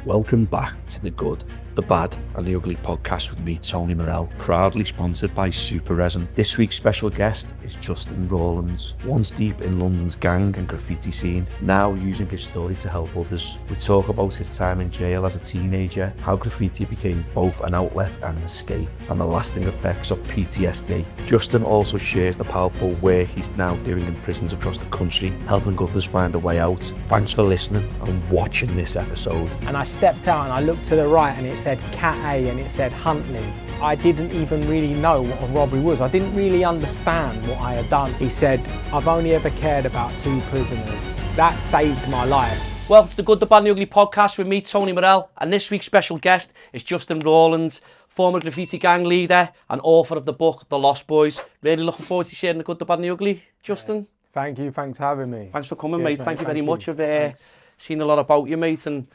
Welcome back to The Good, The Bad and The Ugly podcast with me, Tony Morell, proudly sponsored by Super Resin. This week's special guest is Justin Rollins, once deep in London's gang and graffiti scene, now using his story to help others. We talk about his time in jail as a teenager, how graffiti became both an outlet and an escape, and the lasting effects of PTSD. Justin also shares the powerful work he's now doing in prisons across the country, helping others find a way out. Thanks for listening and watching this episode. And I stepped out and I looked to the right and it said Cat A and it said Huntley. I didn't even really know what a robbery was. I didn't really understand what I had done. He said, I've only ever cared about 2 prisoners. That saved my life. Welcome to the Good, the Bad and the Ugly podcast with me, Tony Morell, and this week's special guest is Justin Rollins, former graffiti gang leader and author of the book, The Lost Boys. Really looking forward to sharing the Good, the Bad and the Ugly, Justin. Thanks for having me. Thanks for coming, Cheers, mate. mate. Thank you very much. I've Thanks. seen a lot about you, mate, and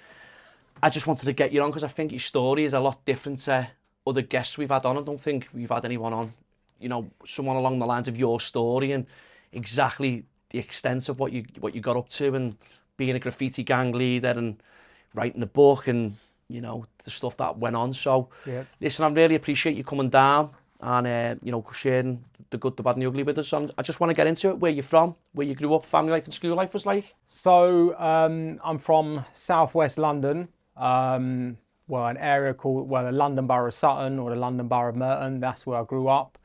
I just wanted to get you on because I think your story is a lot different to other guests we've had on. I don't think we've had anyone on, someone along the lines of your story and exactly the extent of what you got up to and being a graffiti gang leader and writing the book and, the stuff that went on. So, Listen, I really appreciate you coming down and, sharing the good, the bad and the ugly with us. And I just want to get into it, where you're from, where you grew up, family life and school life was like. So I'm from southwest London. An area called, the London Borough of Sutton or the London Borough of Merton. That's where I grew up.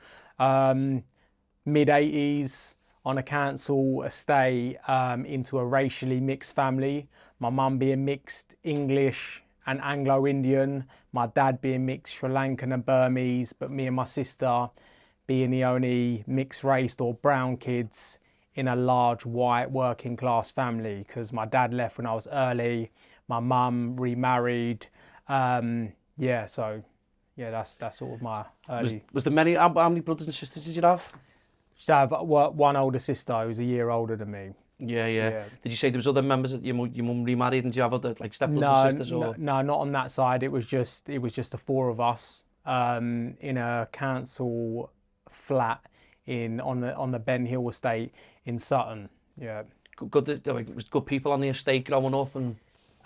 Mid-80s on a council estate into a racially mixed family. My mum being mixed English and Anglo-Indian. My dad being mixed Sri Lankan and Burmese, but me and my sister being the only mixed race or brown kids in a large white working class family, because my dad left when I was early. My mum remarried. That's sort of my early. Was there many? How many brothers and sisters did you have? I have one older sister who's a year older than me. Yeah. Did you say there was other members that your mum remarried, and do you have other like step brothers and sisters? Or? No, not on that side. It was just the 4 of us in a council flat on the Ben Hill estate in Sutton. Yeah. Good. Was good people on the estate growing up and.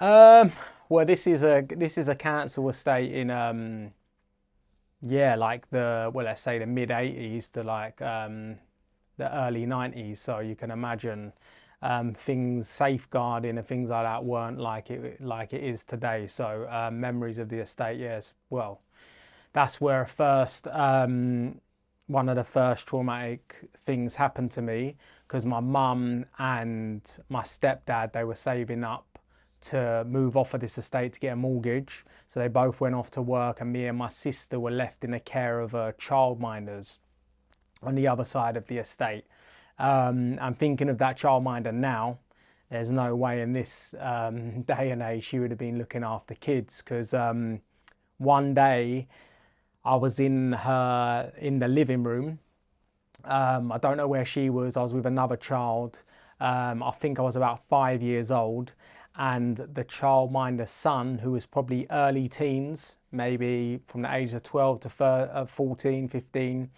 This is a council estate in let's say the mid 80s to the early 90s. So you can imagine things safeguarding and things like that weren't like it is today. So memories of the estate, yes. Well, that's where one of the first traumatic things happened to me, because my mum and my stepdad, they were saving up to move off of this estate to get a mortgage. So they both went off to work, and me and my sister were left in the care of childminders on the other side of the estate. I'm thinking of that childminder now. There's no way in this day and age she would have been looking after kids, because one day I was in the living room. I don't know where she was. I was with another child. I think I was about 5 years old. And the childminder's son, who was probably early teens, maybe from the age of 12 to 14, 15,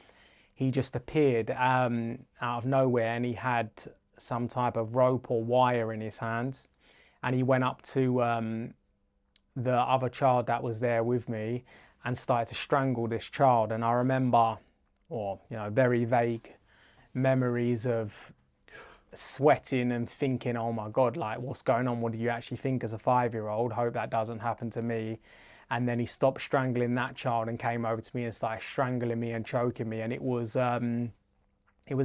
he just appeared out of nowhere, and he had some type of rope or wire in his hands. And he went up to the other child that was there with me and started to strangle this child. And I remember, very vague memories of sweating and thinking, oh my God, like what's going on? What do you actually think as a 5-year-old? Hope that doesn't happen to me. And then he stopped strangling that child and came over to me and started strangling me and choking me. And it was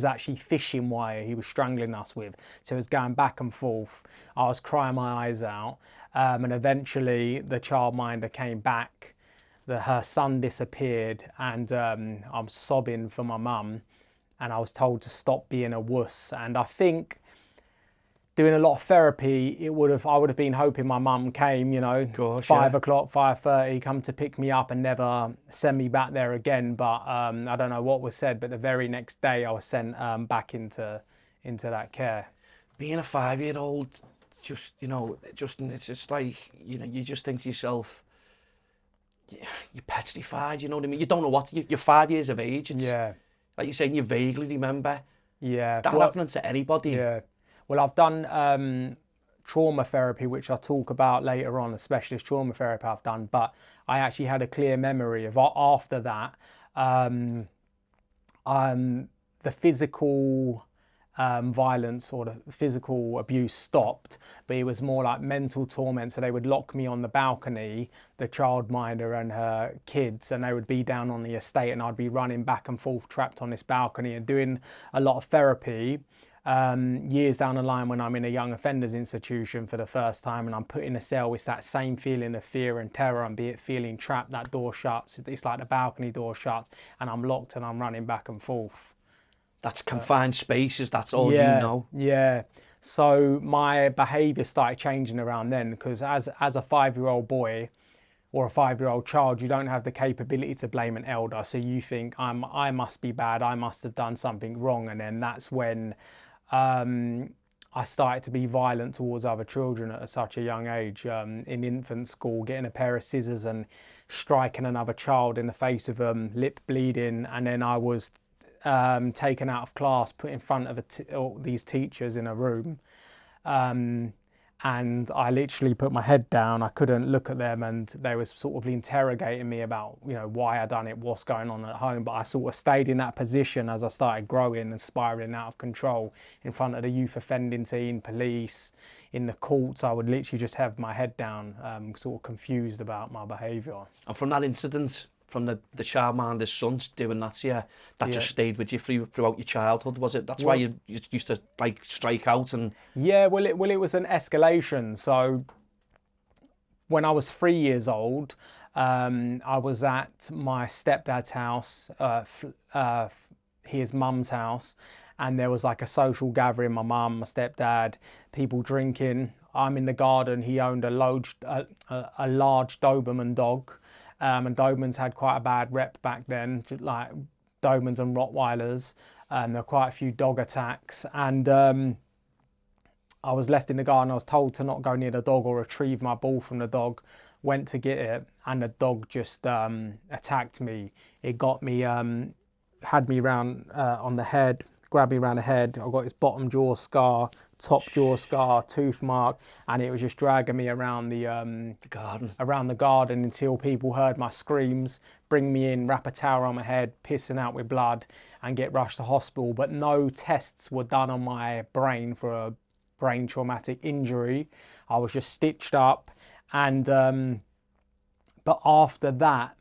actually fishing wire he was strangling us with. So it was going back and forth. I was crying my eyes out. And eventually the childminder came back. Her son disappeared, and I'm sobbing for my mum. And I was told to stop being a wuss. And I think doing a lot of therapy, I would have been hoping my mum came, 5 o'clock, 5:30, come to pick me up and never send me back there again. But I don't know what was said, but the very next day I was sent back into that care. Being a 5-year-old, Justin, it's just like, you just think to yourself, you're petrified, you know what I mean? You don't know what, you're 5 years of age. It's, like you're saying, you vaguely remember that happening to anybody. Yeah. Well, I've done trauma therapy, which I'll talk about later on, a specialist trauma therapy I've done, but I actually had a clear memory of after that, the physical violence or the physical abuse stopped, but it was more like mental torment. So they would lock me on the balcony, the childminder and her kids, and they would be down on the estate, and I'd be running back and forth trapped on this balcony and doing a lot of therapy. Years down the line, when I'm in a young offenders institution for the first time and I'm put in a cell, it's that same feeling of fear and terror, and be it feeling trapped, that door shuts, it's like the balcony door shuts and I'm locked and I'm running back and forth. That's confined spaces, that's all Yeah, you know. yeah. So my behaviour started changing around then, because as a 5-year-old boy or a 5-year-old child, you don't have the capability to blame an elder. So you think I must be bad, I must have done something wrong, and then that's when I started to be violent towards other children at such a young age. In infant school, getting a pair of scissors and striking another child in the face of them, lip bleeding, and then I was taken out of class, put in front of these teachers in a room, and I literally put my head down. I couldn't look at them, and they were sort of interrogating me about, you know, why I done it, what's going on at home. But I sort of stayed in that position as I started growing and spiraling out of control in front of the youth offending team, police, in the courts. I would literally just have my head down, sort of confused about my behaviour. And from that incident, from the childminder's son doing that to you, that just stayed with you throughout your childhood, was it? That's why you used to like strike out and... Yeah, well, it was an escalation. So when I was 3 years old, I was at my stepdad's house, his mum's house, and there was like a social gathering, my mum, my stepdad, people drinking. I'm in the garden. He owned a large Doberman dog. And Dobermans had quite a bad rep back then, like Dobermans and Rottweilers. There were quite a few dog attacks, and I was left in the garden. I was told to not go near the dog or retrieve my ball from the dog. Went to get it, and the dog just attacked me. It got me, had me round on the head, grabbed me around the head. I got this bottom jaw scar, top jaw scar, tooth mark, and it was just dragging me around the garden until people heard my screams, bring me in, wrap a towel on my head, pissing out with blood, and get rushed to hospital. But no tests were done on my brain for a brain traumatic injury. I was just stitched up, and but after that,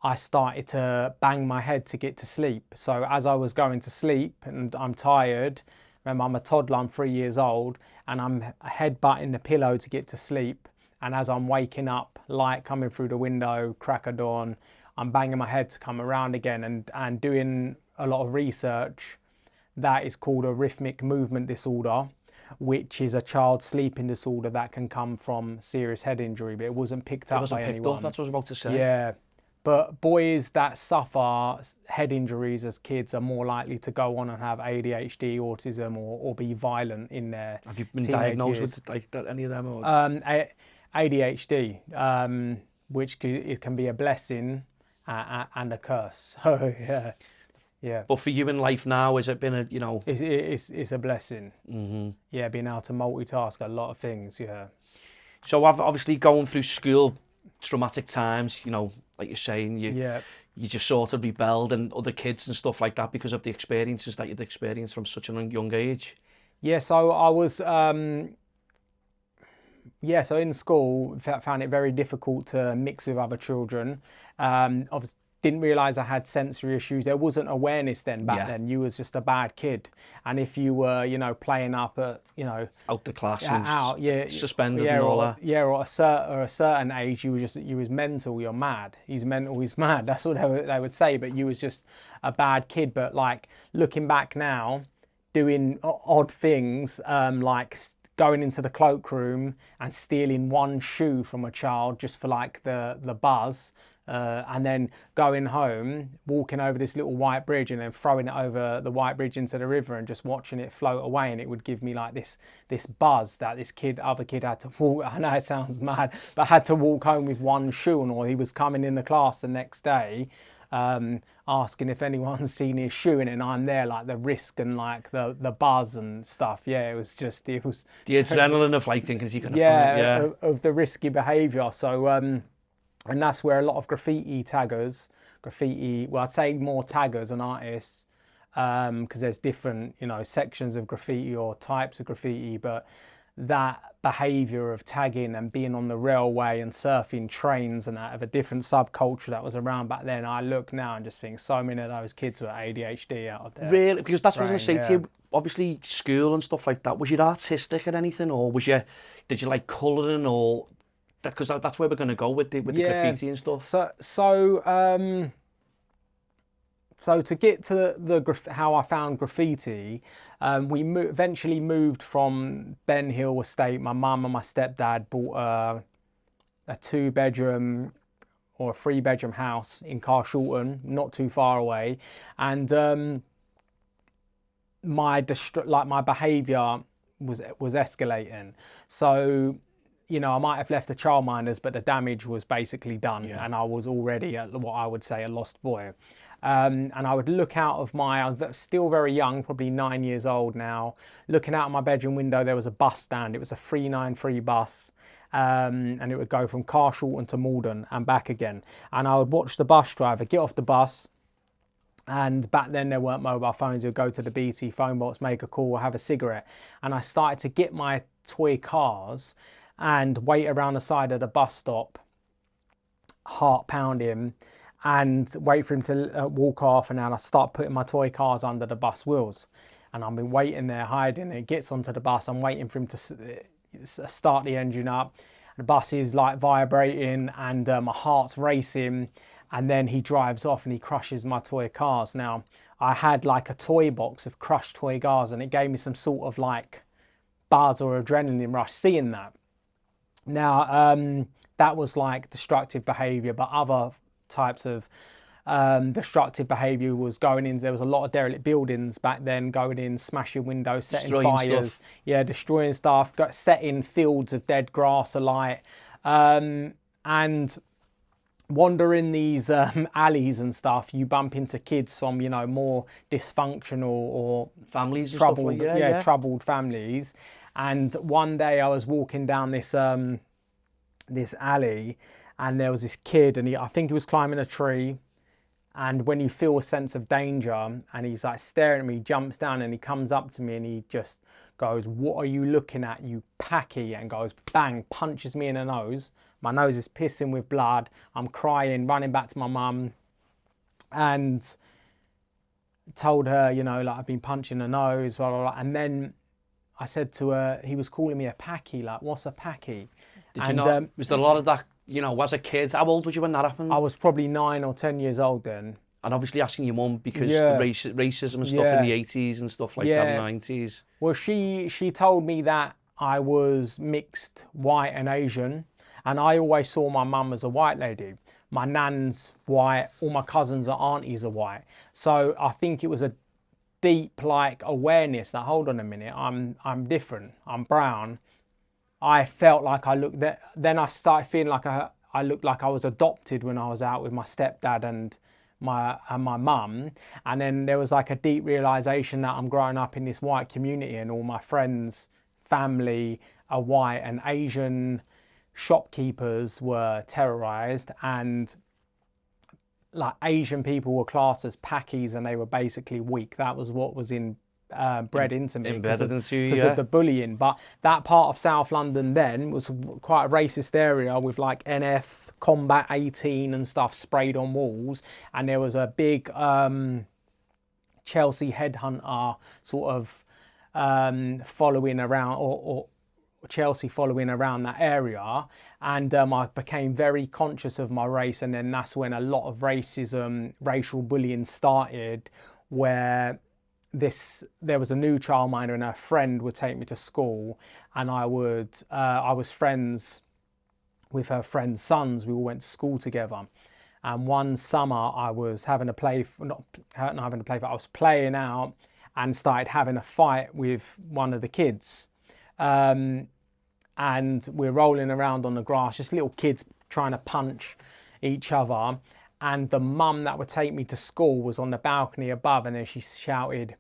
I started to bang my head to get to sleep. So as I was going to sleep and I'm tired, remember I'm a toddler, I'm 3 years old, and I'm headbutting the pillow to get to sleep. And as I'm waking up, light coming through the window, crack of dawn, I'm banging my head to come around again, and doing a lot of research. That is called a rhythmic movement disorder, which is a child sleeping disorder that can come from serious head injury, but it wasn't picked up by anyone. That's what I was about to say. Yeah. But boys that suffer head injuries as kids are more likely to go on and have ADHD, autism, or be violent in their Have you been diagnosed with like any of them? Or? ADHD, which it can be a blessing and a curse. So yeah. But for you in life now, has it been a, you know? It's a blessing. Mm-hmm. Yeah, being able to multitask a lot of things. Yeah. So I've obviously going through school, traumatic times, you know, like you're saying, you just sort of rebelled, and other kids and stuff like that because of the experiences that you'd experienced from such a young age. Yeah, so I was, so in school, found it very difficult to mix with other children. Obviously, didn't realise I had sensory issues. There wasn't awareness then back then. You was just a bad kid. And if you were, you know, playing up at, you know... Out the class and suspended and all that. Yeah, or a certain age, you was mental, you're mad. He's mental, he's mad. That's what they would say. But you was just a bad kid. But like, looking back now, doing odd things, like going into the cloakroom and stealing one shoe from a child just for like the buzz, and then going home, walking over this little white bridge and then throwing it over the white bridge into the river and just watching it float away, and it would give me like this buzz that this other kid had to walk. I know it sounds mad, but had to walk home with one shoe on, or he was coming in the class the next day asking if anyone's seen his shoe, and I'm there like the risk and like the buzz and stuff. Yeah, it was The adrenaline of like thinking, is he going to yeah, find it? Yeah. of the risky behaviour. So and that's where a lot of graffiti, well, I'd say more taggers and artists, because there's different, sections of graffiti or types of graffiti, but that behaviour of tagging and being on the railway and surfing trains and that of a different subculture that was around back then. I look now and just think so many of those kids were ADHD out of there. Really? Because that's what I was going to say to you. Obviously, school and stuff like that. Was you artistic or anything, or did you like colouring, or because that's where we're going to go with the graffiti and stuff. So to get to how I found graffiti, we eventually moved from Ben Hill Estate. My mum and my stepdad bought a 2-bedroom or a 3-bedroom house in Carshalton, not too far away, and my behaviour was escalating. So, I might have left the childminders, but the damage was basically done, and I was already what I would say a lost boy. And I would look out of I was still very young, probably 9 years old now, looking out of my bedroom window. There was a bus stand. It was a 393 bus, and it would go from Carshalton to Malden and back again. And I would watch the bus driver get off the bus. And back then there weren't mobile phones. You'd go to the BT phone box, make a call, or have a cigarette. And I started to get my toy cars and wait around the side of the bus stop, heart pounding, and wait for him to walk off. And then I start putting my toy cars under the bus wheels. And I've been waiting there, hiding. And it gets onto the bus. I'm waiting for him to start the engine up. The bus is like vibrating, and my heart's racing. And then he drives off and he crushes my toy cars. Now, I had like a toy box of crushed toy cars, and it gave me some sort of like buzz or adrenaline rush seeing that. Now, that was like destructive behaviour, but other types of destructive behaviour was going in. There was a lot of derelict buildings back then, going in, smashing windows, setting destroying fires. Stuff. Yeah, destroying stuff, setting fields of dead grass alight, and wandering these alleys and stuff. You bump into kids from more dysfunctional or families, troubled, and stuff like, troubled families. And one day I was walking down this this alley, and there was this kid, and I think he was climbing a tree. And when you feel a sense of danger, and he's like staring at me, he jumps down and he comes up to me and he just goes, "What are you looking at, you packy?" And goes, bang, punches me in the nose. My nose is pissing with blood. I'm crying, running back to my mum, and told her, like I've been punched in the nose, blah, blah, blah. And then I said to her, he was calling me a packy, like, what's a packy? Did you know, was there a lot of that, as a kid? How old was you when that happened? I was probably 9 or 10 years old then. And obviously asking your mum, because the racism and stuff in the 80s and stuff like that, in the 90s. Well, she told me that I was mixed white and Asian. And I always saw my mum as a white lady. My nan's white, all my cousins and aunties are white. So I think it was a deep awareness that, hold on a minute, I'm different, I'm brown. I felt like I looked, then I started feeling like I looked like I was adopted when I was out with my stepdad and my mum. And then there was like a deep realization that I'm growing up in this white community, and all my friends, family are white, and Asian shopkeepers were terrorized, and like Asian people were classed as packies, and they were basically weak. That was what was bred into me because of the bullying. But that part of South London then was quite a racist area, with like NF Combat 18 and stuff sprayed on walls, and there was a big Chelsea headhunter sort of following around, or Chelsea following around that area. And I became very conscious of my race, and then that's when a lot of racism, racial bullying started, where there was a new childminder and her friend would take me to school, and I was friends with her friend's sons. We all went to school together. And one summer I was having a play, not having a play, but I was playing out and started having a fight with one of the kids. And we're rolling around on the grass, just little kids trying to punch each other. and the mum that would take me to school was on the balcony above, and then she shouted,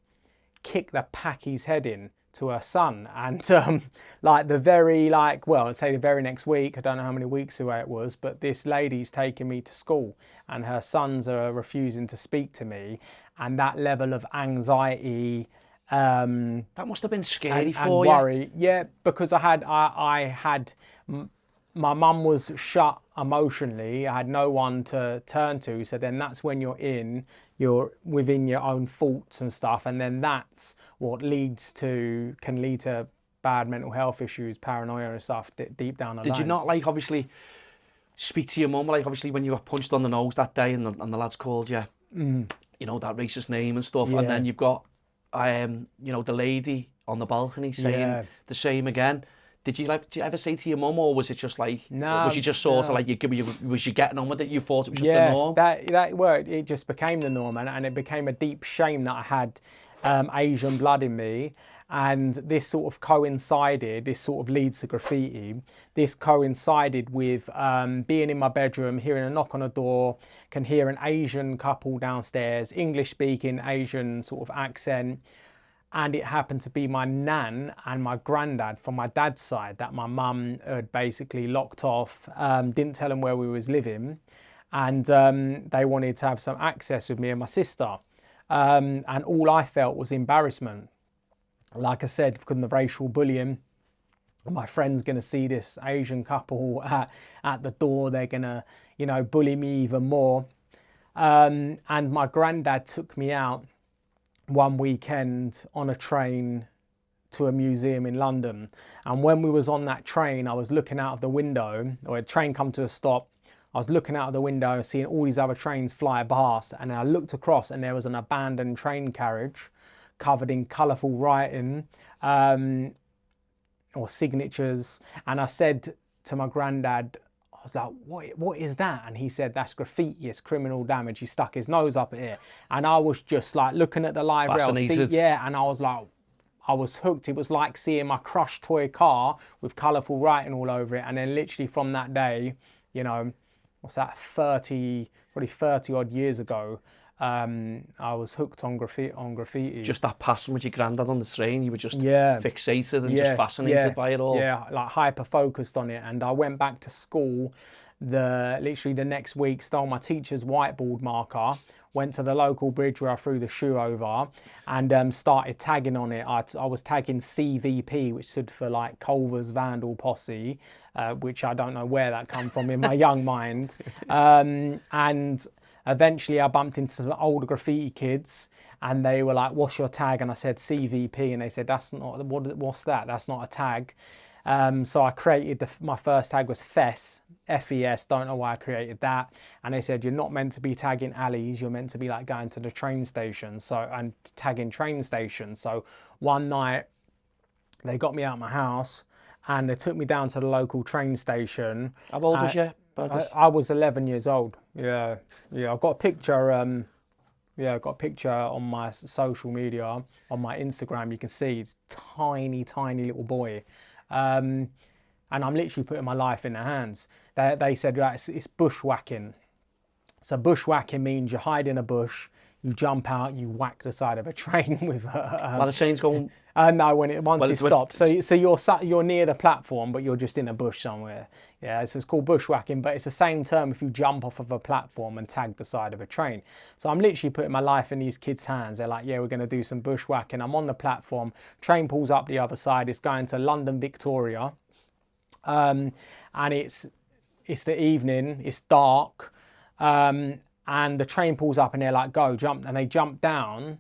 "Kick the Packy's head in," to her son. And like the very, like, well, I'd say the very next week, I don't know how many weeks away it was, but this lady's taking me to school and her sons are refusing to speak to me. And that level of anxiety, That must have been scary and for worry, yeah, because I had my mum was shut emotionally. I had no one to turn to. So then that's when you're within your own thoughts and stuff, and then that's what can lead to bad mental health issues, paranoia and stuff deep down the line. Did you not, like, obviously speak to your mum, like, obviously when you got punched on the nose that day and the lads called you, you know, that racist name and stuff, and then you've got, you know, the lady on the balcony saying the same again. Did you ever say to your mum, or was it just like, was you just sort of like, was you getting on with it? You thought it was just the norm? It just became the norm, and it became a deep shame that I had Asian blood in me. And this sort of coincided, this sort of leads to graffiti, this coincided with being in my bedroom, hearing a knock on the door, can hear an Asian couple downstairs, English speaking, Asian sort of accent. And it happened to be my nan and my granddad from my dad's side that my mum had basically locked off, didn't tell them where we was living. And they wanted to have some access with me and my sister. And all I felt was embarrassment. Like I said, because of the racial bullying, my friend's going to see this Asian couple at the door. They're going to, you know, bully me even more. And my granddad took me out one weekend on a train to a museum in London. And when we was on that train, I was looking out of the window, or a train come to a stop. I was looking out of the window and seeing all these other trains fly past. And I looked across and there was an abandoned train carriage covered in colourful writing or signatures. And I said to my granddad, I was like, what is that? And he said, that's graffiti, it's criminal damage. He stuck his nose up here. And I was just like looking at the live rail. And I was like, I was hooked. It was like seeing my crushed toy car with colourful writing all over it. And then literally from that day, you know, what's that, probably 30 odd years ago, I was hooked on graffiti. Just that passing with your granddad on the train, you were just fixated and just fascinated by it all. Yeah, like hyper focused on it. And I went back to school literally the next week, stole my teacher's whiteboard marker, went to the local bridge where I threw the shoe over and started tagging on it. I was tagging CVP, which stood for like Culver's Vandal Posse, which I don't know where that come from in my young mind. And eventually I bumped into some older graffiti kids and they were like, what's your tag? And I said CVP, and they said, that's not, what's that? That's not a tag. So I created, my first tag was FES, F-E-S, don't know why I created that. And they said, you're not meant to be tagging alleys, you're meant to be like going to the train station, and tagging train stations. So one night they got me out of my house and they took me down to the local train station. How old was you? I was 11 years old. Yeah. I've got a picture. I've got a picture on my social media, on my Instagram. You can see it's tiny little boy, and I'm literally putting my life in their hands. They said, right, it's bushwhacking. So bushwhacking means you hide in a bush, you jump out, you whack the side of a train with while the train's going. No, once it stops. So you're near the platform, but you're just in a bush somewhere. Yeah, so it's called bushwhacking, but it's the same term if you jump off of a platform and tag the side of a train. So I'm literally putting my life in these kids' hands. They're like, yeah, we're going to do some bushwhacking. I'm on the platform. Train pulls up the other side. It's going to London Victoria, and it's the evening. It's dark, and the train pulls up, and they're like, go, jump, and they jump down.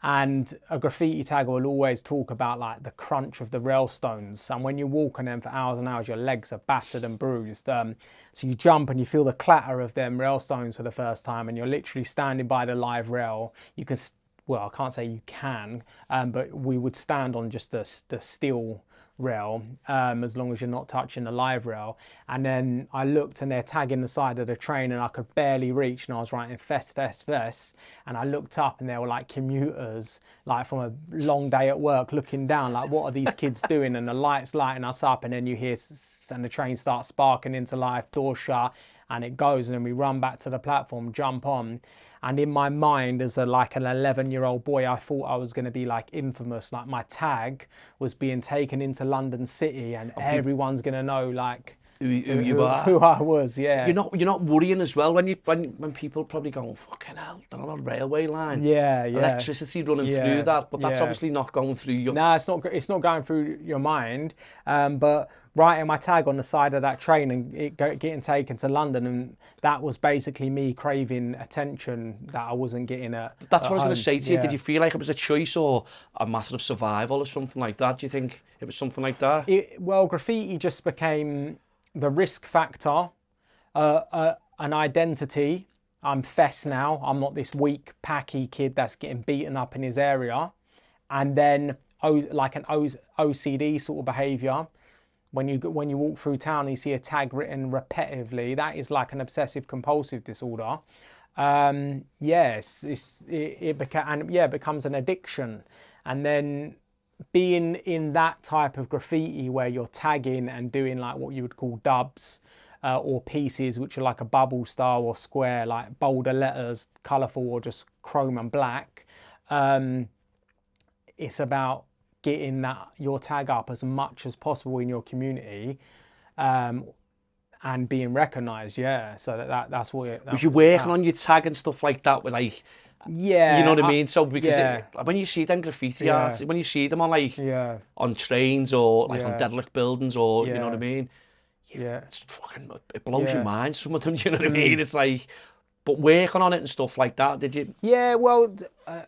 And a graffiti tagger will always talk about like the crunch of the rail stones, and when you walk on them for hours and hours, your legs are battered and bruised. So you jump and you feel the clatter of them rail stones for the first time, and you're literally standing by the live rail. You can, well, I can't say you can, but we would stand on just the steel rail, as long as you're not touching the live rail. And then I looked and they're tagging the side of the train and I could barely reach, and I was writing FES, and I looked up and there were like commuters, like from a long day at work, looking down like, what are these kids doing? And the lights lighting us up, and then you hear and the train starts sparking into life, door shut, and it goes, and then we run back to the platform, jump on. And in my mind, as like an 11-year-old boy, I thought I was going to be like infamous. Like my tag was being taken into London City, and everyone's going to know like who you are. who I was. Yeah. You're not worrying as well when people probably go, fucking hell, they're on a railway line. Yeah. Electricity running through that, but that's obviously not going through your. No, it's not going through your mind. But writing my tag on the side of that train and it getting taken to London, and that was basically me craving attention that I wasn't getting at. That's what I was going to say to you. Yeah. Did you feel like it was a choice or a matter of survival or something like that? Do you think it was something like that? Well, graffiti just became the risk factor, an identity. I'm Fess now. I'm not this weak, packy kid that's getting beaten up in his area. And then like an OCD sort of behaviour. When you walk through town and you see a tag written repetitively, that is like an obsessive compulsive disorder. Yes, it becomes an addiction. And then being in that type of graffiti where you're tagging and doing like what you would call dubs or pieces, which are like a bubble style or square, like bolder letters, colourful or just chrome and black. It's about getting your tag up as much as possible in your community, and being recognised. Yeah, so that's what it. Was you working on your tag and stuff like that with like? Yeah, you know what I mean. So because yeah. when you see them graffiti art, when you see them on like on trains or like on derelict buildings or you know what I mean, it's fucking, it blows your mind. Some of them, you know what I mean. It's like, but working on it and stuff like that, did you? Yeah, well,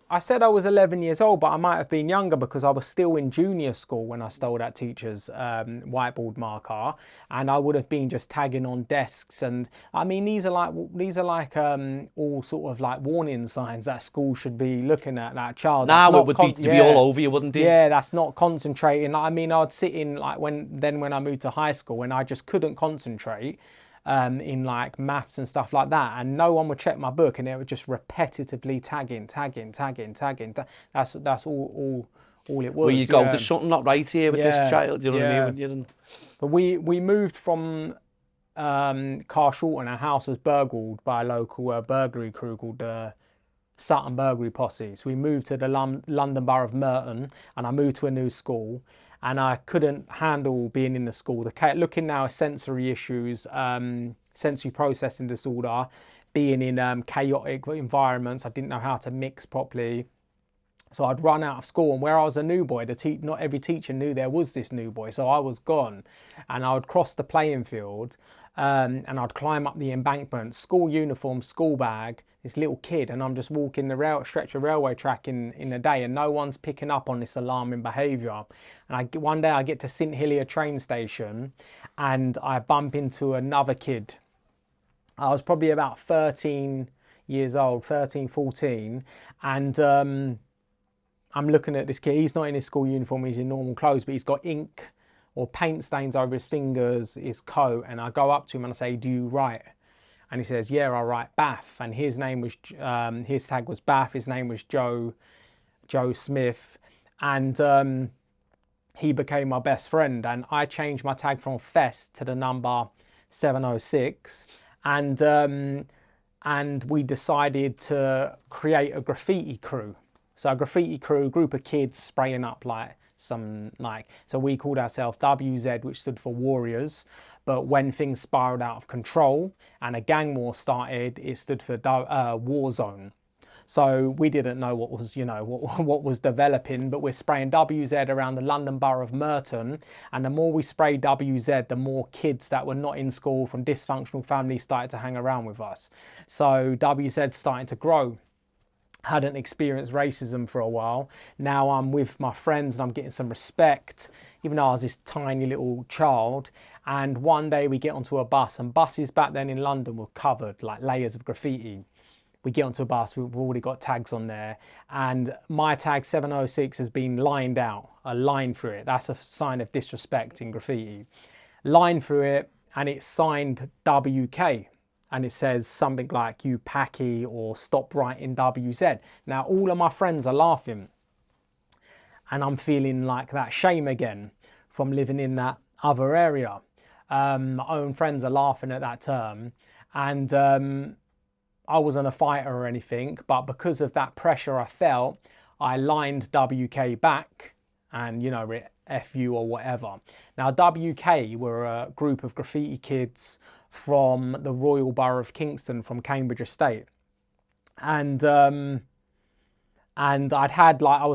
I said I was 11 years old, but I might have been younger because I was still in junior school when I stole that teacher's whiteboard marker, and I would have been just tagging on desks. And I mean, these are like all sort of like warning signs that school should be looking at that child. Now it would be all over you, wouldn't it? Yeah, that's not concentrating. I mean, I'd sit in like when I moved to high school and I just couldn't concentrate. In like maths and stuff like that, and no one would check my book, and it would just repetitively tagging. That's all it was. Where you go, there's something not right here with this child. You know what I mean? But we moved from Carshalton. Our house was burgled by a local burglary crew called Sutton Burglary Posse. So we moved to the London Borough of Merton, and I moved to a new school. And I couldn't handle being in the school. Looking now at sensory issues, sensory processing disorder, being in chaotic environments. I didn't know how to mix properly. So I'd run out of school, and where I was a new boy, not every teacher knew there was this new boy. So I was gone, and I would cross the playing field, and I'd climb up the embankment, school uniform, school bag, this little kid, and I'm just walking the stretch of railway track in a day, and no one's picking up on this alarming behaviour. And one day I get to St Helier train station, and I bump into another kid. I was probably about 13 years old, 13, 14, and I'm looking at this kid. He's not in his school uniform, he's in normal clothes, but he's got ink or paint stains over his fingers, his coat, and I go up to him and I say, "Do you write?" And he says, "Yeah, I write Bath." And his name was, his tag was Bath, his name was Joe Smith, and he became my best friend. And I changed my tag from Fest to the number 706, and we decided to create a graffiti crew. So a graffiti crew, group of kids spraying up so we called ourselves WZ, which stood for Warriors. But when things spiraled out of control and a gang war started, it stood for War Zone. So we didn't know what was developing, but we're spraying WZ around the London Borough of Merton. And the more we sprayed WZ, the more kids that were not in school from dysfunctional families started to hang around with us. So WZ started to grow. Hadn't experienced racism for a while. Now I'm with my friends and I'm getting some respect, even though I was this tiny little child. And one day we get onto a bus, and buses back then in London were covered like layers of graffiti. We get onto a bus, we've already got tags on there, and my tag 706 has been lined out, a line through it. That's a sign of disrespect in graffiti. Line through it, and it's signed WK. And it says something like, "You packy," or "Stop writing WZ." Now, all of my friends are laughing. And I'm feeling like that shame again from living in that other area. My own friends are laughing at that term. And I wasn't a fighter or anything, but because of that pressure I felt, I lined WK back and, you know, F you or whatever. Now, WK were a group of graffiti kids from the Royal Borough of Kingston, from Cambridge Estate. And I'd had, like, I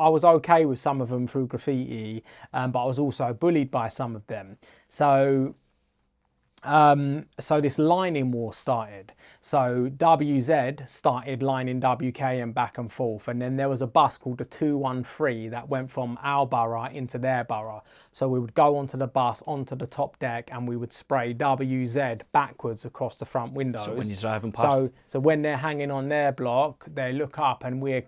was okay with some of them through graffiti, but I was also bullied by some of them. So this lining war started. So WZ started lining WK and back and forth, and then there was a bus called the 213 that went from our borough into their borough. So we would go onto the bus, onto the top deck, and we would spray WZ backwards across the front windows. So when you're driving past. So when they're hanging on their block, they look up and we're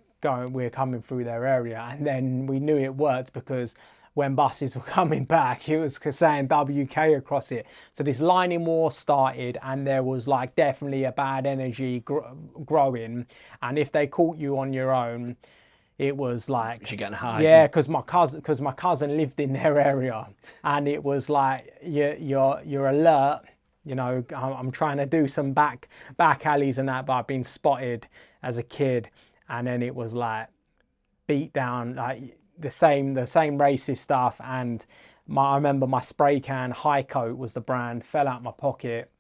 coming through their area, and then we knew it worked because when buses were coming back, it was saying WK across it. So this lining war started, and there was like definitely a bad energy growing. And if they caught you on your own, it was like, you're getting high. Yeah, because my cousin lived in their area, and it was like you're alert. You know, I'm trying to do some back alleys and that, but I've been spotted as a kid, and then it was like beat down, like the same racist stuff. And I remember my spray can, High Coat was the brand, fell out my pocket,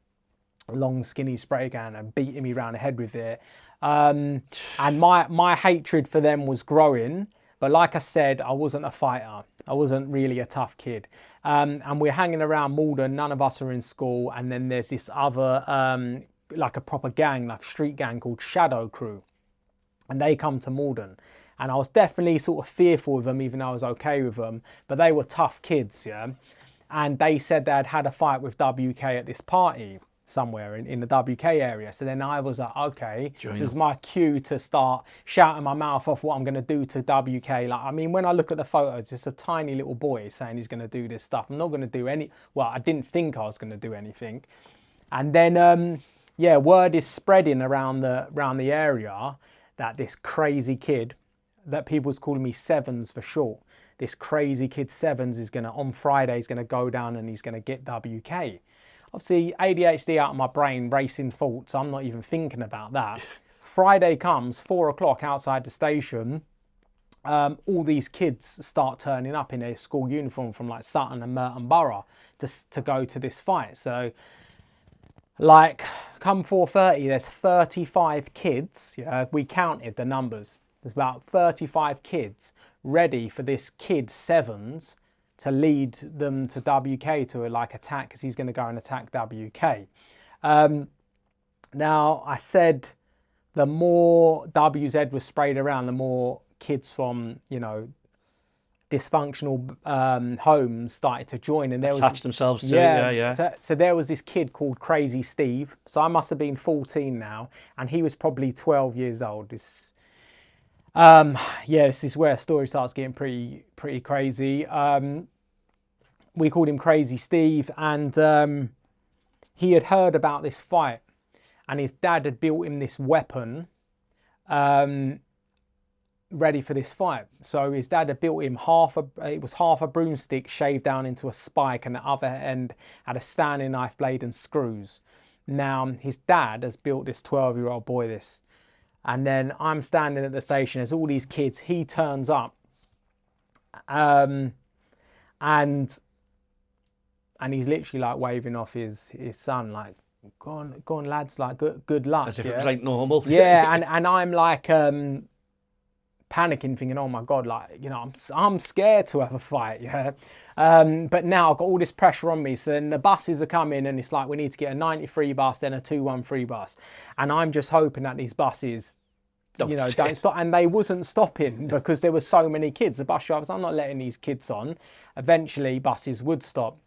long skinny spray can, and beating me around the head with it. And my hatred for them was growing, but like I said, I wasn't a fighter. I wasn't really a tough kid. And we're hanging around Malden, none of us are in school, and then there's this other like a proper gang, like a street gang called Shadow Crew, and they come to Malden. And I was definitely sort of fearful of them, even though I was okay with them. But they were tough kids, yeah. And they said they had a fight with WK at this party somewhere in the WK area. So then I was like, okay, this is my cue to start shouting my mouth off what I'm going to do to WK. Like, I mean, when I look at the photos, it's a tiny little boy saying he's going to do this stuff. I'm not going to do well, I didn't think I was going to do anything. And then, yeah, word is spreading around the area that this crazy kid, that people's calling me Sevens for short, this crazy kid Sevens is going to, on Friday, he's going to go down and he's going to get WK. Obviously, ADHD out of my brain, racing thoughts, I'm not even thinking about that. Friday comes, 4 o'clock outside the station, all these kids start turning up in their school uniform from like Sutton and Merton Borough to go to this fight. So, like, come 4:30, there's 35 kids, yeah, we counted the numbers. There's about 35 kids ready for this kid Sevens to lead them to WK to like attack, because he's going to go and attack WK. Now, I said the more WZ was sprayed around, the more kids from, you know, dysfunctional homes started to join, and there attached themselves to it. Yeah. So there was this kid called Crazy Steve. So I must have been 14 now, and he was probably 12 years old. This is where a story starts getting pretty crazy. We called him Crazy Steve, and he had heard about this fight, and his dad had built him this weapon ready for this fight. So his dad had built him half a broomstick shaved down into a spike, and the other end had a Stanley knife blade and screws. Now his dad has built this 12-year-old boy this. And then I'm standing at the station, there's all these kids, he turns up, and he's literally like waving off his son, like, go on lads, like, good luck. As if it was like normal. Yeah, and I'm like panicking, thinking, oh my God, like, you know, I'm scared to have a fight, yeah. But now I've got all this pressure on me. So then the buses are coming, and it's like, we need to get a 93 bus, then a 213 bus. And I'm just hoping that these buses, don't stop. And they wasn't stopping because there were so many kids. The bus drivers, I'm not letting these kids on. Eventually buses would stop.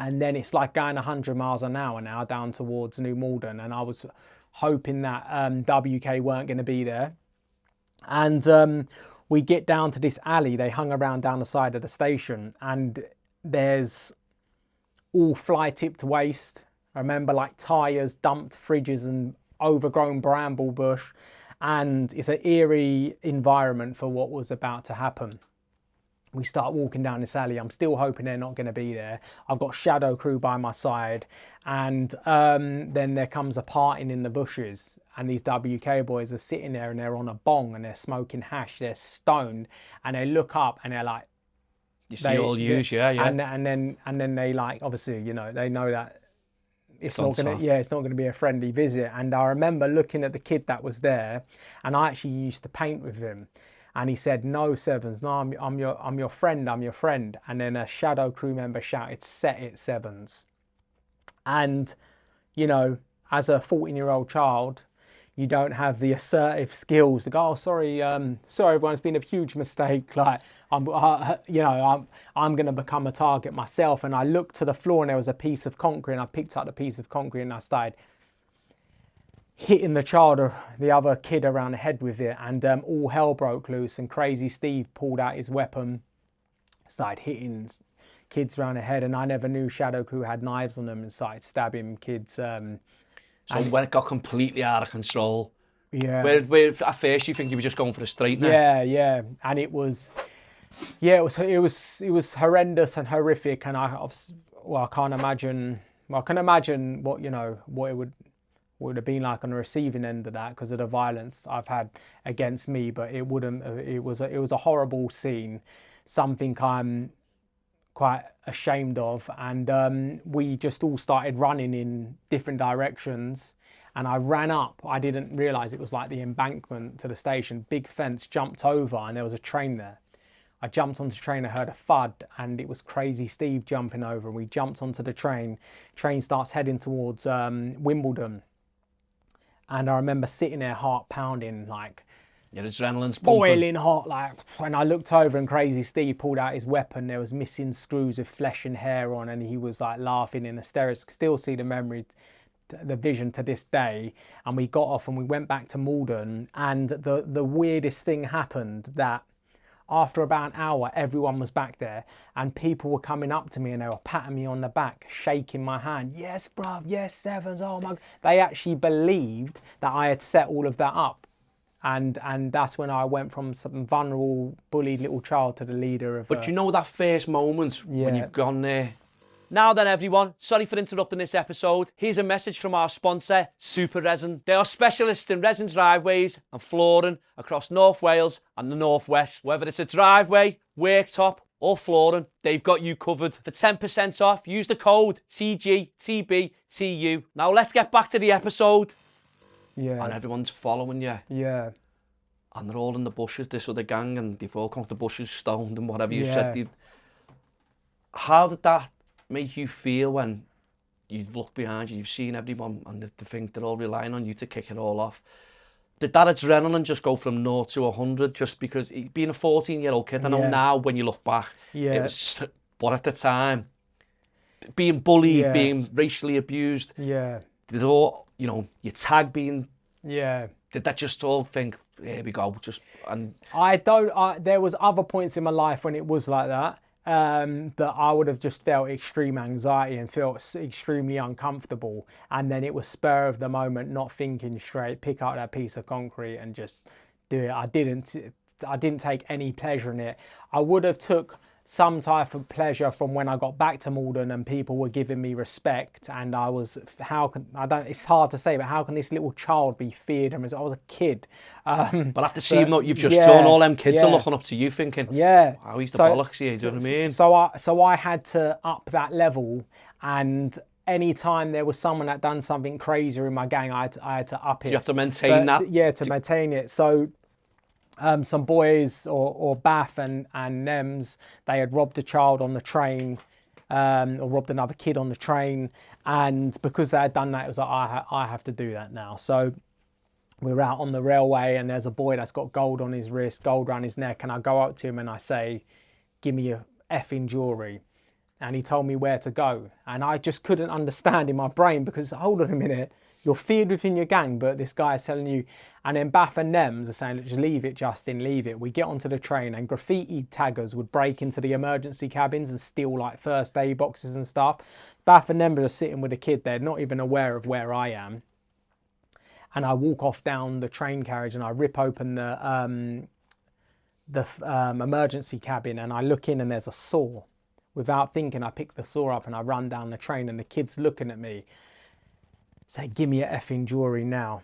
And then it's like going 100 miles an hour now down towards New Malden. And I was hoping that WK weren't going to be there. And we get down to this alley. They hung around down the side of the station, and there's all fly-tipped waste. I remember, like, tyres, dumped fridges and overgrown bramble bush. And it's an eerie environment for what was about to happen. We start walking down this alley. I'm still hoping they're not going to be there. I've got shadow crew by my side, and then there comes a parting in the bushes, and these WK boys are sitting there and they're on a bong and they're smoking hash. They're stoned, and they look up and they're like, You see all yous, yeah. and then they like, obviously, you know, they know that it's not on gonna, top. yeah, it's not gonna be a friendly visit. And I remember looking at the kid that was there, and I actually used to paint with him. And he said, "No, Sevens, no, I'm your friend, I'm your friend." And then a shadow crew member shouted, "Set it, Sevens." And, you know, as a 14-year-old child, you don't have the assertive skills to go, "Oh, sorry, everyone, it's been a huge mistake. Like, I'm going to become a target myself." And I looked to the floor and there was a piece of concrete, and I picked up the piece of concrete and I started hitting the child or the other kid around the head with it, and all hell broke loose, and Crazy Steve pulled out his weapon, started hitting kids around the head, and I never knew Shadow Crew had knives on them, and started stabbing kids. So when it got completely out of control, Yeah. where at first you think you were just going for a straightener. Yeah, and it was horrendous and horrific, and I can't imagine. Well, I can imagine what it would have been like on the receiving end of that, because of the violence I've had against me. But it wouldn't. It was a horrible scene, something I'm quite ashamed of. And we just all started running in different directions. And I ran up. I didn't realise it was like the embankment to the station. Big fence, jumped over, and there was a train there. I jumped onto the train, I heard a thud, and it was Crazy Steve jumping over. And we jumped onto the train. Train starts heading towards Wimbledon. And I remember sitting there, heart pounding, like Your adrenaline's pumping. boiling hot. Like when I looked over and Crazy Steve pulled out his weapon, there was missing screws with flesh and hair on, and he was like laughing in hysterics. Still see the vision to this day. And we got off and we went back to Malden, and the weirdest thing happened, that after about an hour, everyone was back there, and people were coming up to me and they were patting me on the back, shaking my hand. "Yes, bruv, yes, Sevens, oh my." They actually believed that I had set all of that up. And that's when I went from some vulnerable, bullied little child to the leader of... But you know that first moment when Yeah. you've gone there? Now then, everyone, sorry for interrupting this episode. Here's a message from our sponsor, Super Resin. They are specialists in resin driveways and flooring across North Wales and the North West. Whether it's a driveway, worktop or flooring, they've got you covered. For 10% off, use the code TGTBTU. Now let's get back to the episode. Yeah. And everyone's following you. Yeah. And they're all in the bushes, this other gang, and they've all come to the bushes stoned and whatever you Yeah. said. How did that make you feel when you've looked behind you, you've seen everyone, and they think they're all relying on you to kick it all off? Did that adrenaline just go from 0 to 100 just because being a 14-year-old kid? I know Yeah. now when you look back, Yeah. it was, but at the time, being bullied, Yeah. being racially abused, Yeah. did all, your tag being, Yeah. did that just all think, here we go, and there was other points in my life when it was like that. That I would have just felt extreme anxiety and felt extremely uncomfortable, and then it was spur of the moment, not thinking straight, pick up that piece of concrete and just do it. I didn't take any pleasure in it. I would have took some type of pleasure from when I got back to Malden and people were giving me respect, and it's hard to say, but how can this little child be feared? I was a kid. But after seeing what you've just done, all them kids are looking up to you thinking, yeah, "Wow, he's the bollocks here," do you know what I mean? So I had to up that level, and anytime there was someone that done something crazier in my gang, I had to up it. You have to maintain that. Yeah, to maintain it. So some boys or Bath and Nems, they had robbed a child on the train, or robbed another kid on the train, and because they had done that, it was like, I have to do that now. So we were out on the railway, and there's a boy that's got gold on his wrist, gold around his neck, and I go up to him and I say, "Give me your effing jewellery." And he told me where to go, and I just couldn't understand in my brain, because hold on a minute, you're feared within your gang, but this guy is telling you. And then Bath and Nems are saying, "Just leave it, Justin, leave it." We get onto the train, and graffiti taggers would break into the emergency cabins and steal like first aid boxes and stuff. Bath and Nems are sitting with a kid, they're not even aware of where I am. And I walk off down the train carriage and I rip open the emergency cabin, and I look in and there's a saw. Without thinking, I pick the saw up and I run down the train, and the kid's looking at me, say, "Give me a effing jewelry now."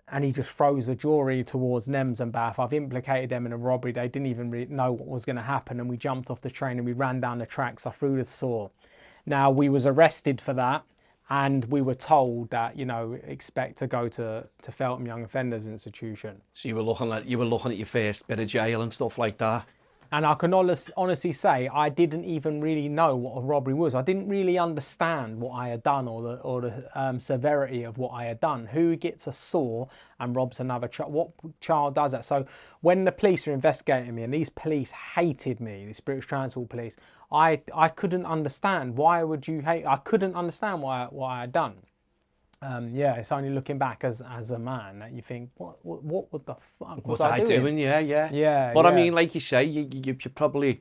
And he just throws a jewelry towards Nems and Bath. I've implicated them in a robbery. They didn't even really know what was going to happen. And we jumped off the train and we ran down the tracks. I threw the saw. Now, we was arrested for that. And we were told that, you know, expect to go to Feltham Young Offenders Institution. So you were looking at your first bit of jail and stuff like that. And I can honestly say I didn't even really know what a robbery was. I didn't really understand what I had done or the severity of what I had done. Who gets a saw and robs another child? What child does that? So when the police were investigating me, and these police hated me, these British Transport Police, I couldn't understand. Why would you hate? I couldn't understand what I had done. Yeah, it's only looking back as a man that you think, what the fuck was I doing? Yeah. But I mean, like you say, you're probably,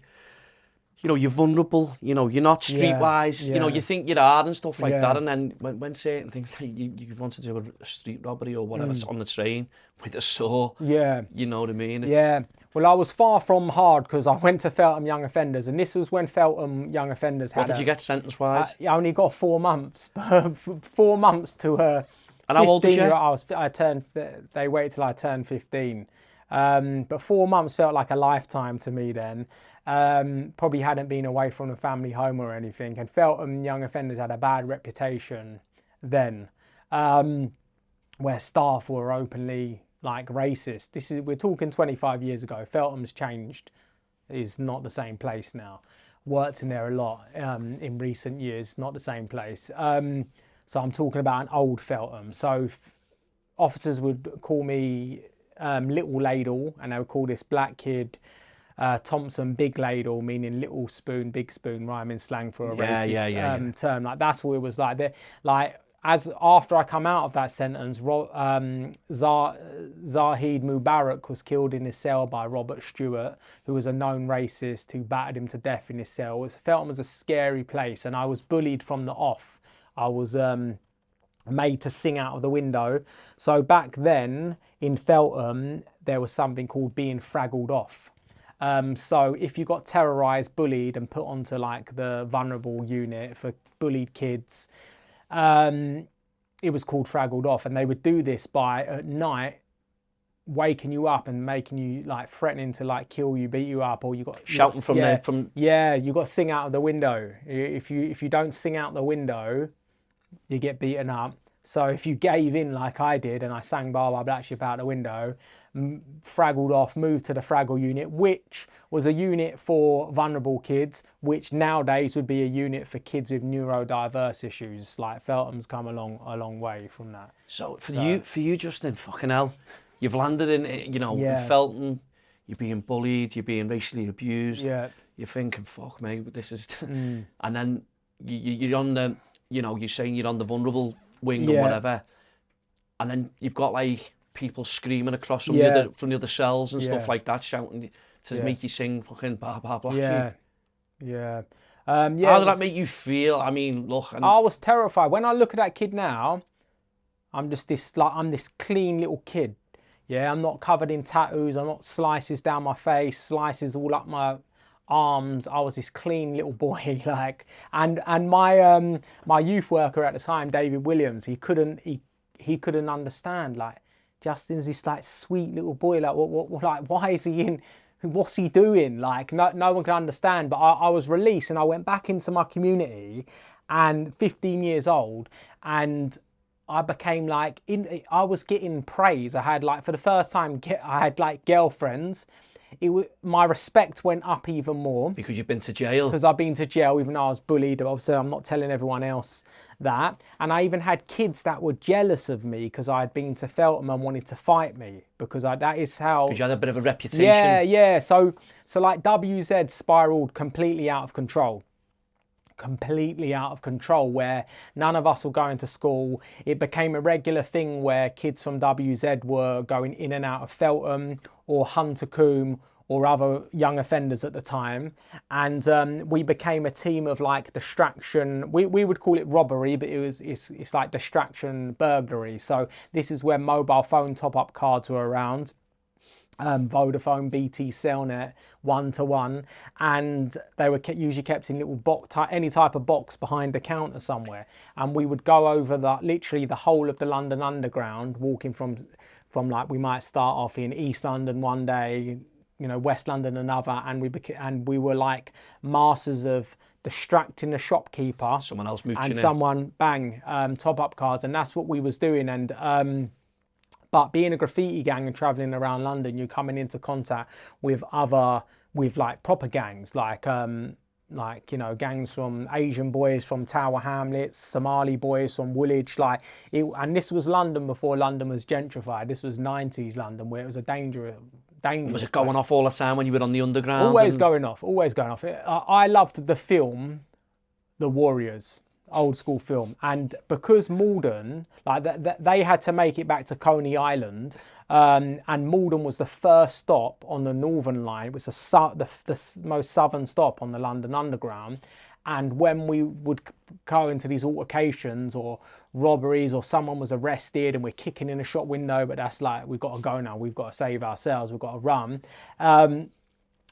you know, you're vulnerable. You know, you're not streetwise. You know, you think you're hard and stuff like that. And then when certain things, like you want to do a street robbery or whatever, it's on the train with a saw. Yeah. You know what I mean? Yeah. Well, I was far from hard because I went to Feltham Young Offenders, and this was when Feltham Young Offenders had. What did you get sentence-wise? I only got 4 months. 4 months to her. And how old was you? They waited till I turned 15. But 4 months felt like a lifetime to me then. Probably hadn't been away from the family home or anything. And Feltham Young Offenders had a bad reputation then, where staff were openly like racist. We're talking 25 years ago. Feltham's changed, is not the same place now. Worked in there a lot in recent years, not the same place. So I'm talking about an old Feltham. So officers would call me Little Ladle, and they would call this black kid Thompson Big Ladle, meaning little spoon, big spoon, rhyming slang for a racist term. Like that's what it was like. As after I come out of that sentence, Zahid Mubarak was killed in his cell by Robert Stewart, who was a known racist who battered him to death in his cell. Feltham was a scary place, and I was bullied from the off. I was made to sing out of the window. So back then in Feltham, there was something called being fraggled off. So if you got terrorised, bullied, and put onto like the vulnerable unit for bullied kids, it was called fraggled off, and they would do this by at night waking you up and making you like threatening to like kill you, beat you up, or you got shouting from there. You got to sing out of the window. If you don't sing out the window, you get beaten up. So if you gave in like I did and I sang Bar Bar Black Sheep out the window, fraggled off, moved to the Fraggle unit, which was a unit for vulnerable kids, which nowadays would be a unit for kids with neurodiverse issues. Like Feltham's come a long way from that. So for you, Justin, fucking hell, you've landed in, you know, in Feltham, you're being bullied, you're being racially abused. Yeah. You're thinking, fuck me, this is, and then you're on the, you know, you're saying you're on the vulnerable wing or whatever, and then you've got like people screaming across from the other cells and stuff like that, shouting to make you sing fucking Bar Bar Black Sheep. How did that make you feel? I mean, look, I was terrified. When I look at that kid now, I'm just I'm this clean little kid. Yeah, I'm not covered in tattoos. I'm not slices down my face, slices all up my arms. I was this clean little boy, like, and my my youth worker at the time, David Williams, he couldn't understand, like, Justin's this like sweet little boy, like what like why is he in, what's he doing? Like no one can understand. But I was released and I went back into my community, and 15 years old, and I became like I was getting praise. I had like for the first time I had like girlfriends. My respect went up even more. Because you've been to jail. Because I've been to jail, even though I was bullied. Obviously, I'm not telling everyone else that. And I even had kids that were jealous of me because I had been to Feltham and wanted to fight me. Because that is how... Because you had a bit of a reputation. Yeah. So like WZ spiraled completely out of control. Completely out of control, where none of us were going to school. It became a regular thing where kids from WZ were going in and out of Feltham or Hunter Combe or other young offenders at the time, and we became a team of like distraction. We would call it robbery, but it's like distraction burglary. So this is where mobile phone top-up cards were around. Vodafone, BT, Cellnet, 1-to-1, and they were usually kept in little box, any type of box behind the counter somewhere. And we would go over literally the whole of the London Underground, walking from like, we might start off in East London one day, you know, West London another, and we were like masters of distracting the shopkeeper. Someone else mooching and in. someone top up cards, and that's what we was doing. And but being a graffiti gang and traveling around London, you're coming into contact with like proper gangs, like you know, gangs from Asian boys from Tower Hamlets, Somali boys from Woolwich, and this was London before London was gentrified. This was 90s London, where it was a dangerous. Was it going off all the time when you were on the Underground? Always going off. I loved the film, The Warriors, old school film, and because Malden, like they had to make it back to Coney Island, and Malden was the first stop on the Northern Line. It was the most southern stop on the London Underground. And when we would go into these altercations or robberies, or someone was arrested and we're kicking in a shop window, but that's like, we've got to go now, we've got to save ourselves, we've got to run.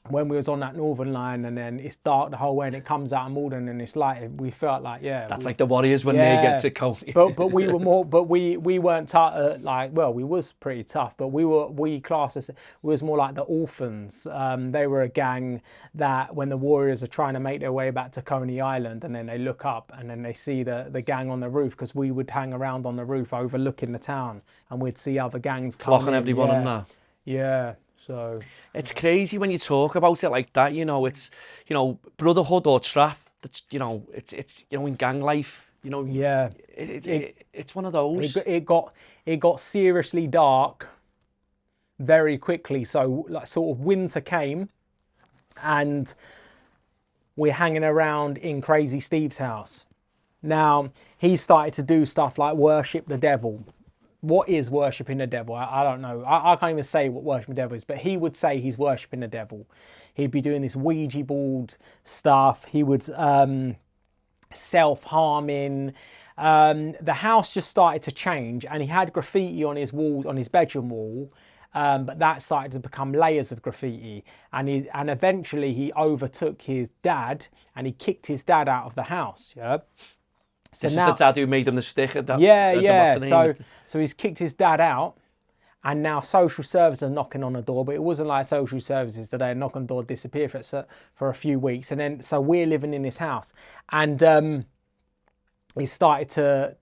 When we was on that Northern Line, and then it's dark the whole way, and it comes out of Malden, and it's like, we felt like, that's like the Warriors when they get to Coney. but we were more, but we weren't tough. Like, well, we was pretty tough, but we classed as, we was more like the Orphans. They were a gang that when the Warriors are trying to make their way back to Coney Island, and then they look up and then they see the gang on the roof, because we would hang around on the roof overlooking the town, and we'd see other gangs clocking everyone on there. Yeah. So it's crazy when you talk about it like that, you know. It's, you know, brotherhood or trap. That's, you know, it's you know, in gang life, you know. Yeah, it's one of those. It got seriously dark very quickly. So like, sort of winter came, and we're hanging around in Crazy Steve's house. Now he started to do stuff like worship the devil. What is worshipping the devil? I don't know. I can't even say what worshipping the devil is, but he would say he's worshipping the devil. He'd be doing this Ouija board stuff. He would self-harming. The house just started to change, and he had graffiti on his walls, on his bedroom wall, but that started to become layers of graffiti. And eventually he overtook his dad, and he kicked his dad out of the house. Yeah. So this is the dad who made him the sticker. So he's kicked his dad out, and now social services are knocking on the door. But it wasn't like social services today, knock on the door, disappear for a few weeks, and then so we're living in this house, and it started to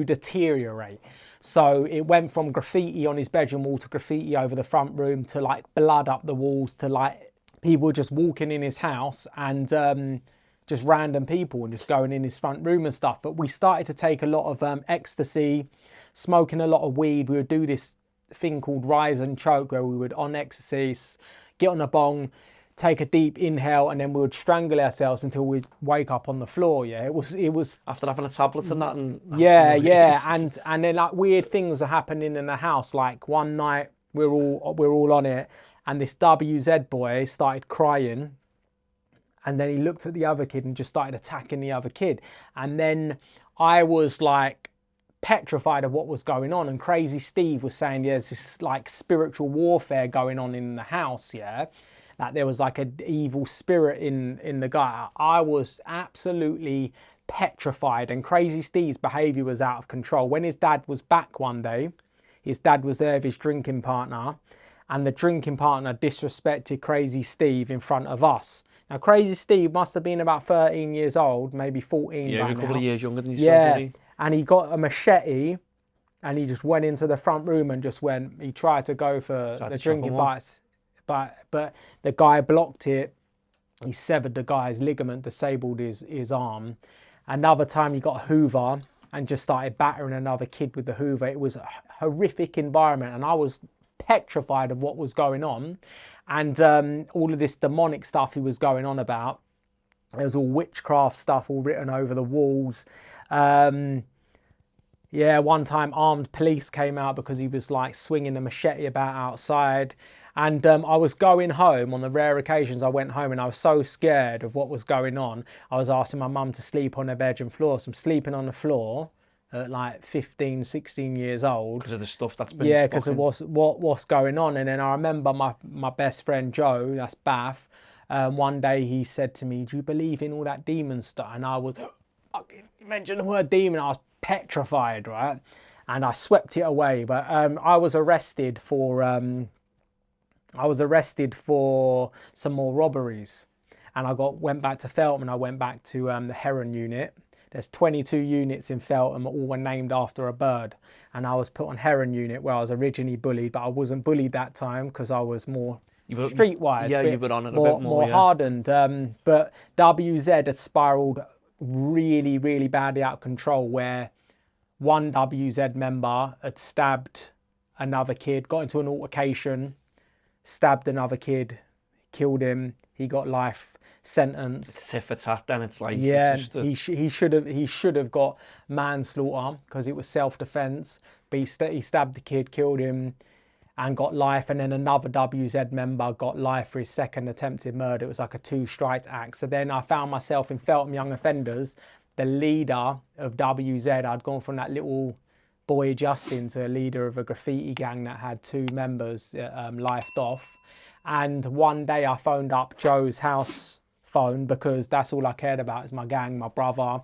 deteriorate. So it went from graffiti on his bedroom wall to graffiti over the front room to like blood up the walls to like people just walking in his house, and just random people and just going in his front room and stuff. But we started to take a lot of ecstasy, smoking a lot of weed. We would do this thing called rise and choke, where we would, on ecstasy, get on a bong, take a deep inhale, and then we would strangle ourselves until we'd wake up on the floor. Yeah, it was after having a tablet and that. And and then like weird things are happening in the house. Like one night we're all on it, and this WZ boy started crying. And then he looked at the other kid and just started attacking the other kid. And then I was like petrified of what was going on. And Crazy Steve was saying there's this like spiritual warfare going on in the house, yeah? Like there was like an evil spirit in the guy. I was absolutely petrified, and Crazy Steve's behaviour was out of control. When his dad was back one day, his dad was there with his drinking partner, and the drinking partner disrespected Crazy Steve in front of us. Now, Crazy Steve must have been about 13 years old, maybe 14 yeah, by a couple now. of years younger than yourself, really. And he got a machete, and he just went into the front room and just went, he tried to go for the drinking bites, but the guy blocked it. He severed the guy's ligament, disabled his arm. Another time he got a Hoover and just started battering another kid with the Hoover. It was a horrific environment, and I was petrified of what was going on. And all of this demonic stuff he was going on about. There was all witchcraft stuff all written over the walls. One time armed police came out because he was like swinging the machete about outside. And I was going home on the rare occasions I went home, and I was so scared of what was going on. I was asking my mum to sleep on her bedroom floor. So I'm sleeping on the floor, at like 15, 16 years old. Because of the stuff that's been. Yeah, because of what's going on. And then I remember my best friend Joe, that's Bath, one day he said to me, "Do you believe in all that demon stuff?" And I was, you mentioned the word demon, I was petrified, right? And I swept it away. But I was arrested for some more robberies, and I went back to Feltham, and I went back to the Heron unit. There's 22 units in Feltham, all were named after a bird, and I was put on Heron unit where I was originally bullied, but I wasn't bullied that time because I was more streetwise. Yeah, you were on it a bit more yeah. hardened. But WZ had spiralled really, really badly out of control, where one WZ member had stabbed another kid, got into an altercation, stabbed another kid, killed him. He got life sentence. It's tit for tat, then it's like, yeah, it's just he should have got manslaughter because it was self-defense. But he stabbed the kid, killed him, and got life. And then another WZ member got life for his second attempted murder. It was like a 2-strike act. So then I found myself in Feltham Young Offenders, the leader of WZ. I'd gone from that little boy Justin to a leader of a graffiti gang that had 2 members lifed off. And one day I phoned up Joe's house phone because that's all I cared about is my gang, my brother.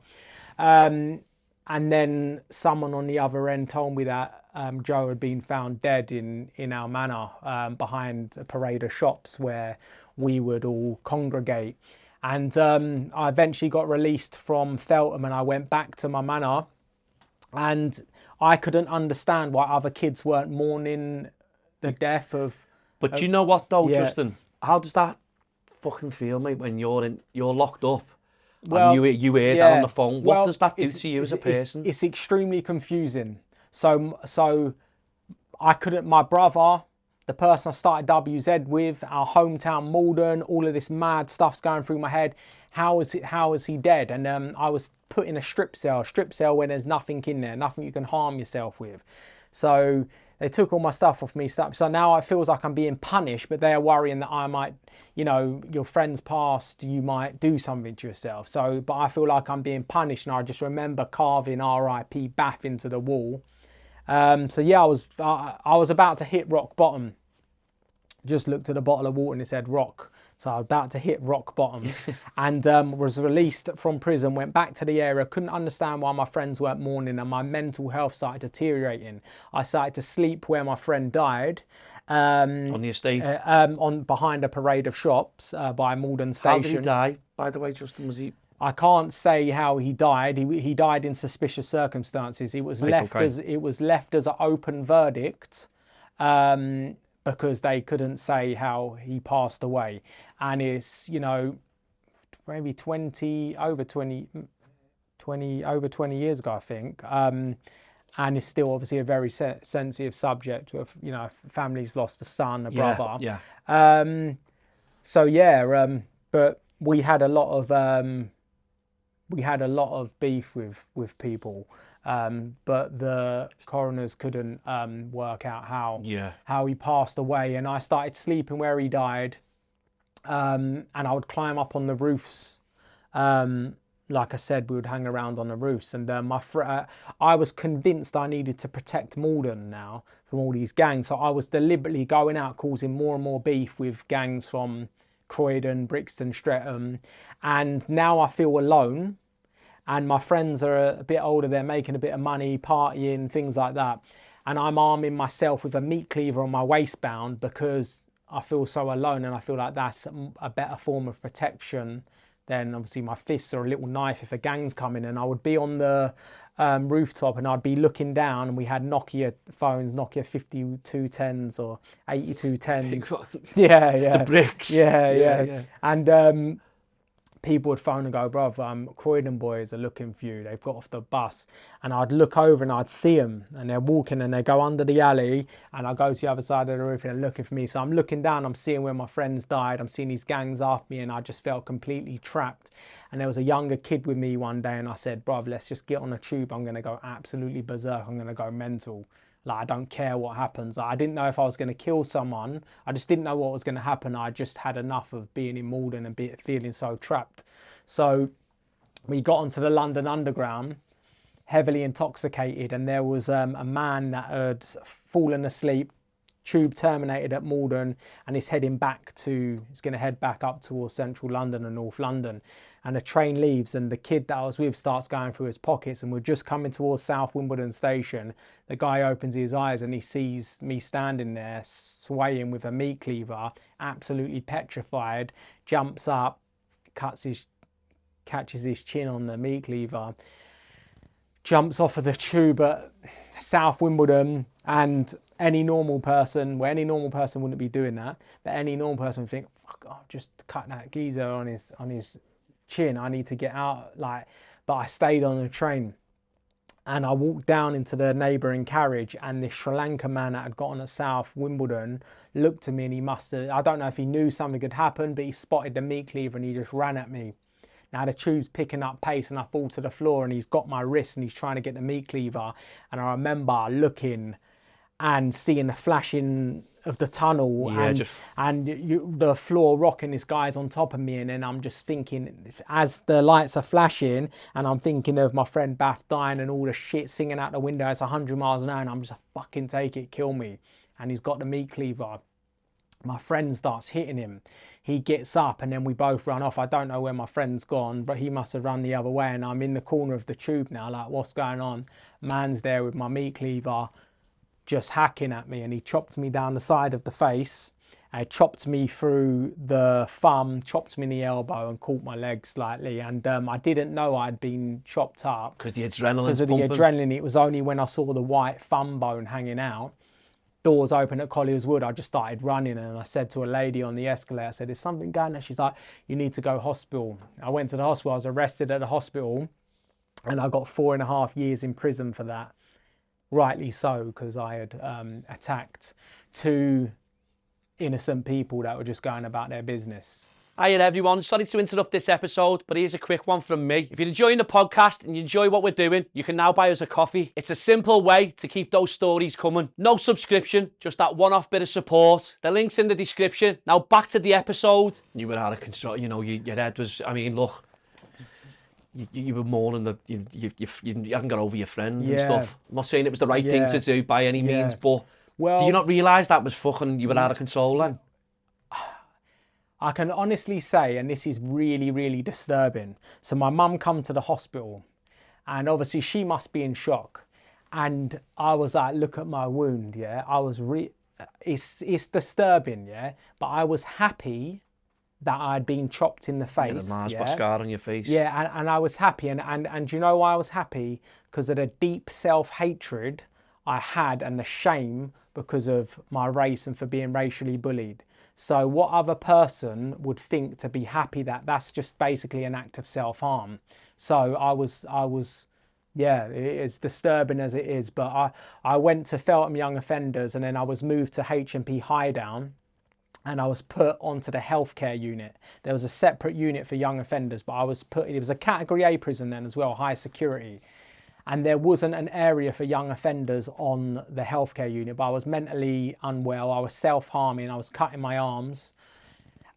And then someone on the other end told me that Joe had been found dead in our manor behind a parade of shops where we would all congregate. And I eventually got released from Feltham and I went back to my manor, and I couldn't understand why other kids weren't mourning the death of... But you know what though, yeah. Justin? How does that fucking feel, mate, when you're locked up? Well, and you hear that on the phone? What does that do to you as a person? It's extremely confusing. So I couldn't, my brother, the person I started WZ with, our hometown Malden, all of this mad stuff's going through my head. How is he dead? And I was put in a strip cell where there's nothing in there, nothing you can harm yourself with. So they took all my stuff off me. So now it feels like I'm being punished, but they're worrying that I might, your friend's past, you might do something to yourself. But I feel like I'm being punished, and I just remember carving RIP Bath into the wall. So yeah, I was about to hit rock bottom. Just looked at a bottle of water and it said rock. So I was about to hit rock bottom and was released from prison, went back to the area, couldn't understand why my friends weren't mourning, and my mental health started deteriorating. I started to sleep where my friend died. On the estate? Behind a parade of shops by Malden Station. How did he die, by the way, Justin? Was he... I can't say how he died. He died in suspicious circumstances. It was left as an open verdict. Because they couldn't say how he passed away, and it's maybe 20 over 20 years ago, I think, and it's still obviously a very sensitive subject. Of family's lost a son, a brother. Yeah. But we had a lot of beef with people. But the coroners couldn't work out how he passed away, and I started sleeping where he died, and I would climb up on the roofs. Like I said, we would hang around on the roofs, and I was convinced I needed to protect Malden now from all these gangs, so I was deliberately going out causing more and more beef with gangs from Croydon, Brixton, Streatham, and now I feel alone. And my friends are a bit older, they're making a bit of money, partying, things like that. And I'm arming myself with a meat cleaver on my waistband because I feel so alone, and I feel like that's a better form of protection than obviously my fists or a little knife if a gang's coming. And I would be on the rooftop and I'd be looking down, and we had Nokia phones, Nokia 5210s or 8210s. Yeah. The bricks. Yeah. And people would phone and go, "Bruv, Croydon boys are looking for you. They've got off the bus." And I'd look over and I'd see them, and they're walking and they go under the alley, and I go to the other side of the roof and they're looking for me. So I'm looking down, I'm seeing where my friends died, I'm seeing these gangs after me, and I just felt completely trapped. And there was a younger kid with me one day, and I said, "Bruv, let's just get on a tube. I'm going to go absolutely berserk. I'm going to go mental. Like, I don't care what happens." Like, I didn't know if I was going to kill someone. I just didn't know what was going to happen. I just had enough of being in Malden and feeling so trapped. So we got onto the London Underground, heavily intoxicated, and there was a man that had fallen asleep, tube terminated at Malden, and he's going to head back up towards central London and North London. And the train leaves, and the kid that I was with starts going through his pockets, and we're just coming towards South Wimbledon station. The guy opens his eyes and he sees me standing there swaying with a meat cleaver, absolutely petrified, jumps up, catches his chin on the meat cleaver, jumps off of the tube at South Wimbledon. And any normal person wouldn't be doing that, but any normal person would think, fuck, I'll just cut that geezer on his chin, I need to get out. But I stayed on the train, and I walked down into the neighbouring carriage, and this Sri Lankan man that had gotten at South Wimbledon looked at me, and he must have, I don't know if he knew something had happened, but he spotted the meat cleaver and he just ran at me. Now the tube's picking up pace and I fall to the floor, and he's got my wrist and he's trying to get the meat cleaver. And I remember looking and seeing the flashing of the tunnel, the floor rocking, this guy's on top of me, and then I'm just thinking, as the lights are flashing, and I'm thinking of my friend Bath dying and all the shit singing out the window, it's 100 miles an hour, and I'm just fucking take it, kill me. And he's got the meat cleaver. My friend starts hitting him. He gets up, and then we both run off. I don't know where my friend's gone, but he must have run the other way, and I'm in the corner of the tube now, like, what's going on? Man's there with my meat cleaver, just hacking at me, and he chopped me down the side of the face, chopped me through the thumb, chopped me in the elbow, and caught my leg slightly. And I didn't know I'd been chopped up because the adrenaline. Because of the adrenaline. It was only when I saw the white thumb bone hanging out, doors open at Collier's Wood, I just started running, and I said to a lady on the escalator, I said, "There's something going on." She's like, "You need to go hospital." I went to the hospital. I was arrested at the hospital, and I got 4.5 years in prison for that. Rightly so, because I had attacked 2 innocent people that were just going about their business. Hiya everyone, sorry to interrupt this episode, but here's a quick one from me. If you're enjoying the podcast and you enjoy what we're doing, you can now buy us a coffee. It's a simple way to keep those stories coming. No subscription, just that one-off bit of support. The link's in the description. Now back to the episode. You were out of control, you know, your head was, I mean, look, you were mourning you hadn't got over your friend and stuff. I'm not saying it was the right thing to do by any means, but do you not realise that was fucking, you were out of control then? I can honestly say, and this is really, really disturbing. So my mum come to the hospital, and obviously she must be in shock. And I was like, look at my wound, yeah. I was it's disturbing, yeah. But I was happy that I'd been chopped in the face. Yeah, the Mars scar on your face. Yeah, and I was happy, and do you know why I was happy? Because of the deep self-hatred I had and the shame because of my race and for being racially bullied. So what other person would think to be happy that's just basically an act of self-harm? So I was, yeah, it's disturbing as it is, but I went to Feltham Young Offenders, and then I was moved to H&P Highdown, and I was put onto the healthcare unit. There was a separate unit for young offenders, but it was a category A prison then as well, high security. And there wasn't an area for young offenders on the healthcare unit, but I was mentally unwell. I was self-harming. I was cutting my arms.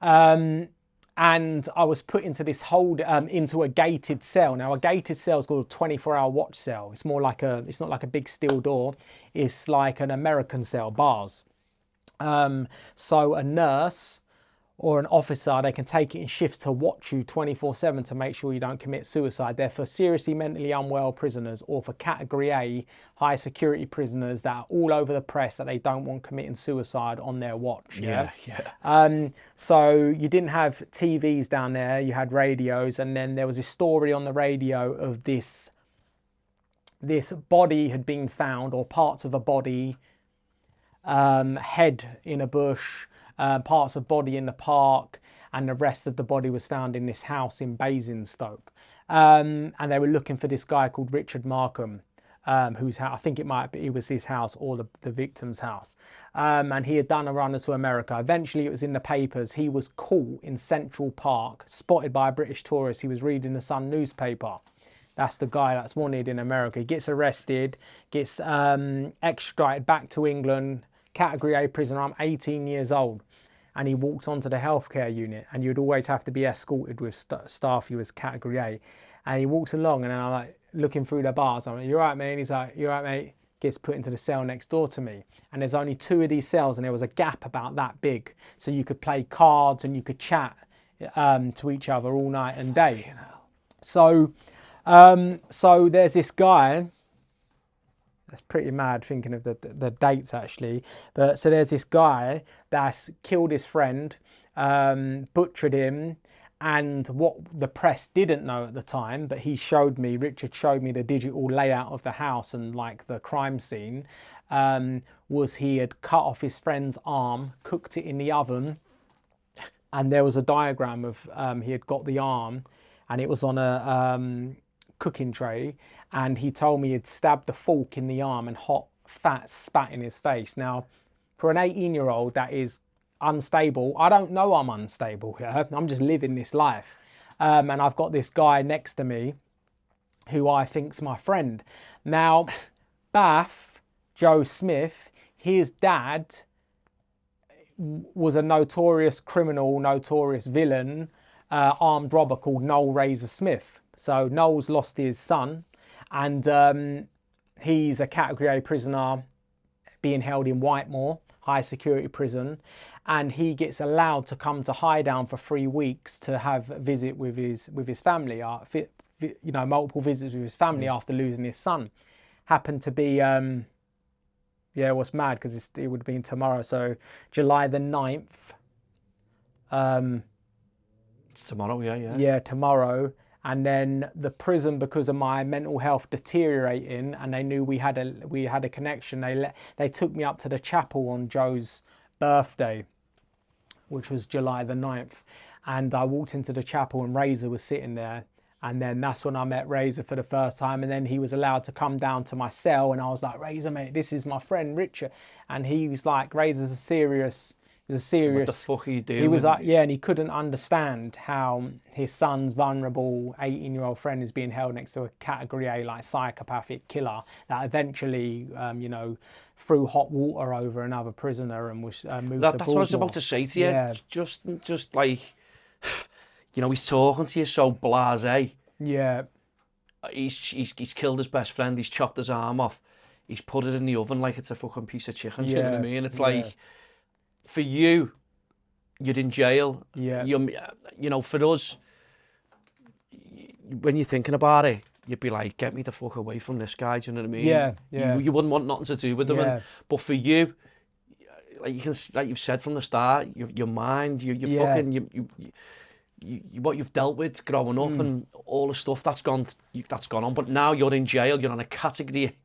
And I was put into this into a gated cell. Now, a gated cell is called a 24-hour watch cell. It's not like a big steel door. It's like an American cell, bars. So a nurse or an officer, they can take it in shifts to watch you 24/7 to make sure you don't commit suicide. They're for seriously mentally unwell prisoners, or for category A, high security prisoners that are all over the press that they don't want committing suicide on their watch. Yeah. So you didn't have TVs down there, you had radios, and then there was a story on the radio of this body had been found, or parts of a body, head in a bush, parts of body in the park, and the rest of the body was found in this house in Basingstoke. And they were looking for this guy called Richard Markham, whose house, I think it was his house or the victim's house. And he had done a run to America. Eventually it was in the papers. He was caught in Central Park, spotted by a British tourist. He was reading the Sun newspaper. That's the guy that's wanted in America. He gets arrested, gets extradited back to England, category A prisoner. I'm 18 years old. And he walks onto the healthcare unit, and you'd always have to be escorted with staff who was category A. And he walks along, and I'm like, looking through the bars. I'm like, "You right, mate?" And he's like, "You right, mate?" Gets put into the cell next door to me, and there's only 2 of these cells, and there was a gap about that big, so you could play cards and you could chat to each other all night and day. So there's this guy. That's pretty mad thinking of the dates actually. But so there's this guy that's killed his friend, butchered him, and what the press didn't know at the time, but Richard showed me the digital layout of the house and like the crime scene, was he had cut off his friend's arm, cooked it in the oven, and there was a diagram of he had got the arm, and it was on a cooking tray, and he told me he'd stabbed the fork in the arm and hot fat spat in his face. Now, for an 18-year-old, that is unstable. I don't know I'm unstable here. I'm just living this life. And I've got this guy next to me who I think's my friend. Now, Bath, Joe Smith, his dad was a notorious criminal, notorious villain, armed robber called Noel Razor Smith. So Noel's lost his son, and he's a Category A prisoner being held in Whitemore, high security prison, and he gets allowed to come to Highdown for 3 weeks to have a visit with his family, multiple visits with his family after losing his son. Happened to be, what's mad, because it would have been tomorrow, so July the 9th. It's tomorrow, yeah. Yeah, tomorrow. And then the prison, because of my mental health deteriorating, and they knew we had a connection, they took me up to the chapel on Joe's birthday, which was July the 9th. And I walked into the chapel and Razor was sitting there. And then that's when I met Razor for the first time. And then he was allowed to come down to my cell, and I was like, "Razor, mate, this is my friend Richard." And he was like, "Razor's a serious." What the fuck are you doing? He was like, yeah, and he couldn't understand how his son's vulnerable 18-year-old friend is being held next to a Category A like psychopathic killer that eventually, threw hot water over another prisoner and was moved to That's what I was about to say to you. Yeah. Just like, he's talking to you so blasé. Yeah. He's killed his best friend. He's chopped his arm off. He's put it in the oven like it's a fucking piece of chicken. You know what I mean? It's like, for you, you're in jail. Yeah. For us, when you're thinking about it, you'd be like, "Get me the fuck away from this guy." Do you know what I mean? Yeah. You wouldn't want nothing to do with him. Yeah. But for you, like you've said from the start, your mind, what you've dealt with growing up and all the stuff that's gone on. But now you're in jail. You're on a category.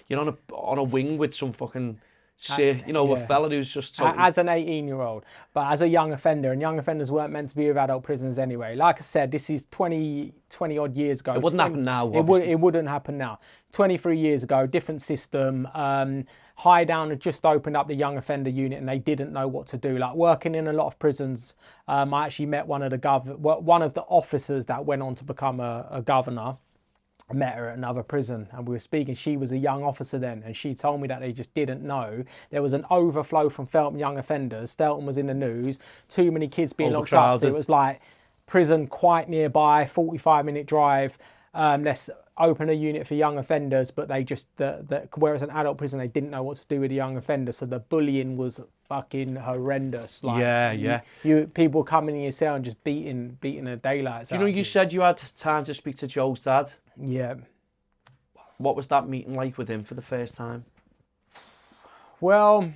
You're on a wing with some fucking. A fella who's just as an 18-year-old, but as a young offender, and young offenders weren't meant to be with adult prisoners anyway. Like I said, this is 20 odd years ago. It wouldn't happen now. It wouldn't happen now. 23 years ago, different system. Highdown had just opened up the young offender unit, and they didn't know what to do. Like working in a lot of prisons, I actually met one of the officers that went on to become a governor. I met her at another prison and we were speaking. She was a young officer then, and she told me that they just didn't know. There was an overflow from Feltham young offenders. Feltham was in the news. Too many kids being locked up. So it was like prison quite nearby, 45-minute drive. Let's open a unit for young offenders, but they just, whereas an adult prison, they didn't know what to do with the young offenders. So the bullying was fucking horrendous. Like, people coming in your cell and just beating the daylights out. You said you had time to speak to Joe's dad. Yeah. What was that meeting like with him for the first time? Well,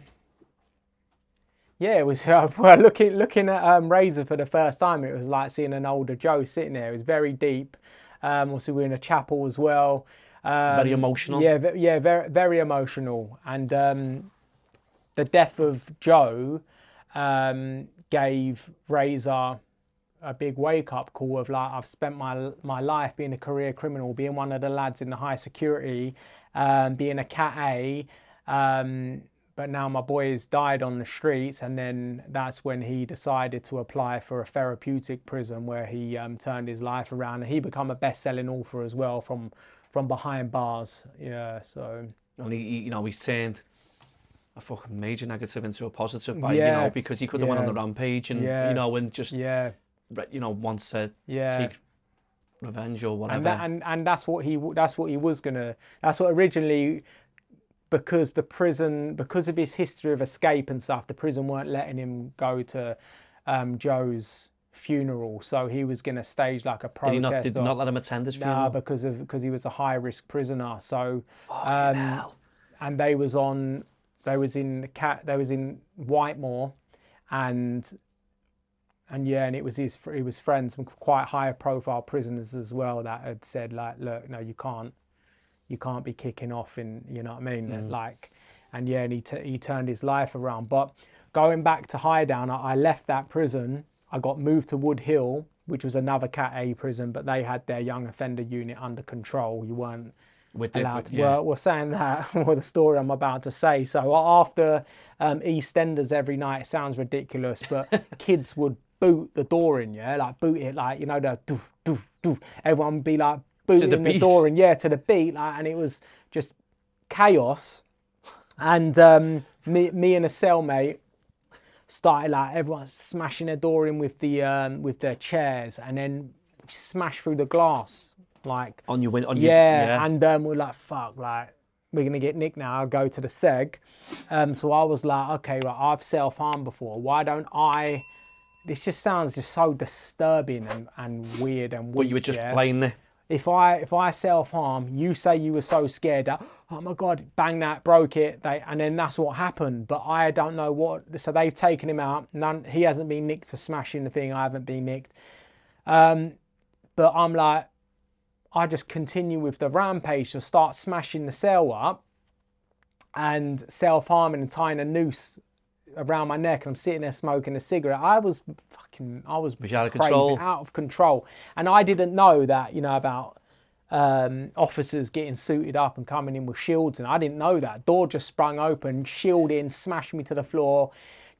yeah, it was looking at Razor for the first time. It was like seeing an older Joe sitting there. It was very deep. Also, we were in a chapel as well. Very emotional. Yeah, very, very emotional. And the death of Joe gave Razor a big wake-up call of like, I've spent my life being a career criminal, being one of the lads in the high security, being a Cat A, but now my boy has died on the streets. And then that's when he decided to apply for a therapeutic prison where he turned his life around, and he became a best-selling author as well from behind bars. Yeah, so. And he's turned a fucking major negative into a positive by, because he could have went on the rampage and, and just... wants to take revenge or whatever. And that's what he was gonna. That's what originally, because of his history of escape and stuff, the prison weren't letting him go to Joe's funeral, so he was gonna stage like a protest. Did not let him attend his funeral? No, because he was a high risk prisoner. So, Fucking hell. and they was in Whitemore, and it was he was friends, some quite high profile prisoners as well, that had said like, look, no, you can't be kicking off in, you know what I mean? Like, and he turned his life around. But going back to Highdown, I left that prison. I got moved to Wood Hill, which was another Cat A prison, but they had their young offender unit under control. You weren't allowed to. Yeah. We're saying that, or the story I'm about to say. So after EastEnders every night, it sounds ridiculous, but kids would boot the door in, like boot it, like, you know, the doof, doof, doof. Everyone would be like booting the door in, to the beat, like, and it was just chaos. And me and a cellmate started, like, everyone smashing their door in with their chairs, and then smash through the glass, like on your window. And we're like, fuck, like, we're gonna get nicked now. I'll go to the seg. So I was like, okay, right, I've self-harmed before. Why don't I? This just sounds just so disturbing and weird and weak. But you were just playing there. If I self-harm, you say you were so scared that, oh my God, bang that, broke it, and then that's what happened. But I don't know what, so they've taken him out. He hasn't been nicked for smashing the thing. I haven't been nicked. But I'm like, I just continue with the rampage to start smashing the cell up and self-harming and tying a noose around my neck, and I'm sitting there smoking a cigarette. I was out of crazy, control. out of control. And I didn't know that, about officers getting suited up and coming in with shields, and I didn't know that. Door just sprung open, shield in, smashed me to the floor,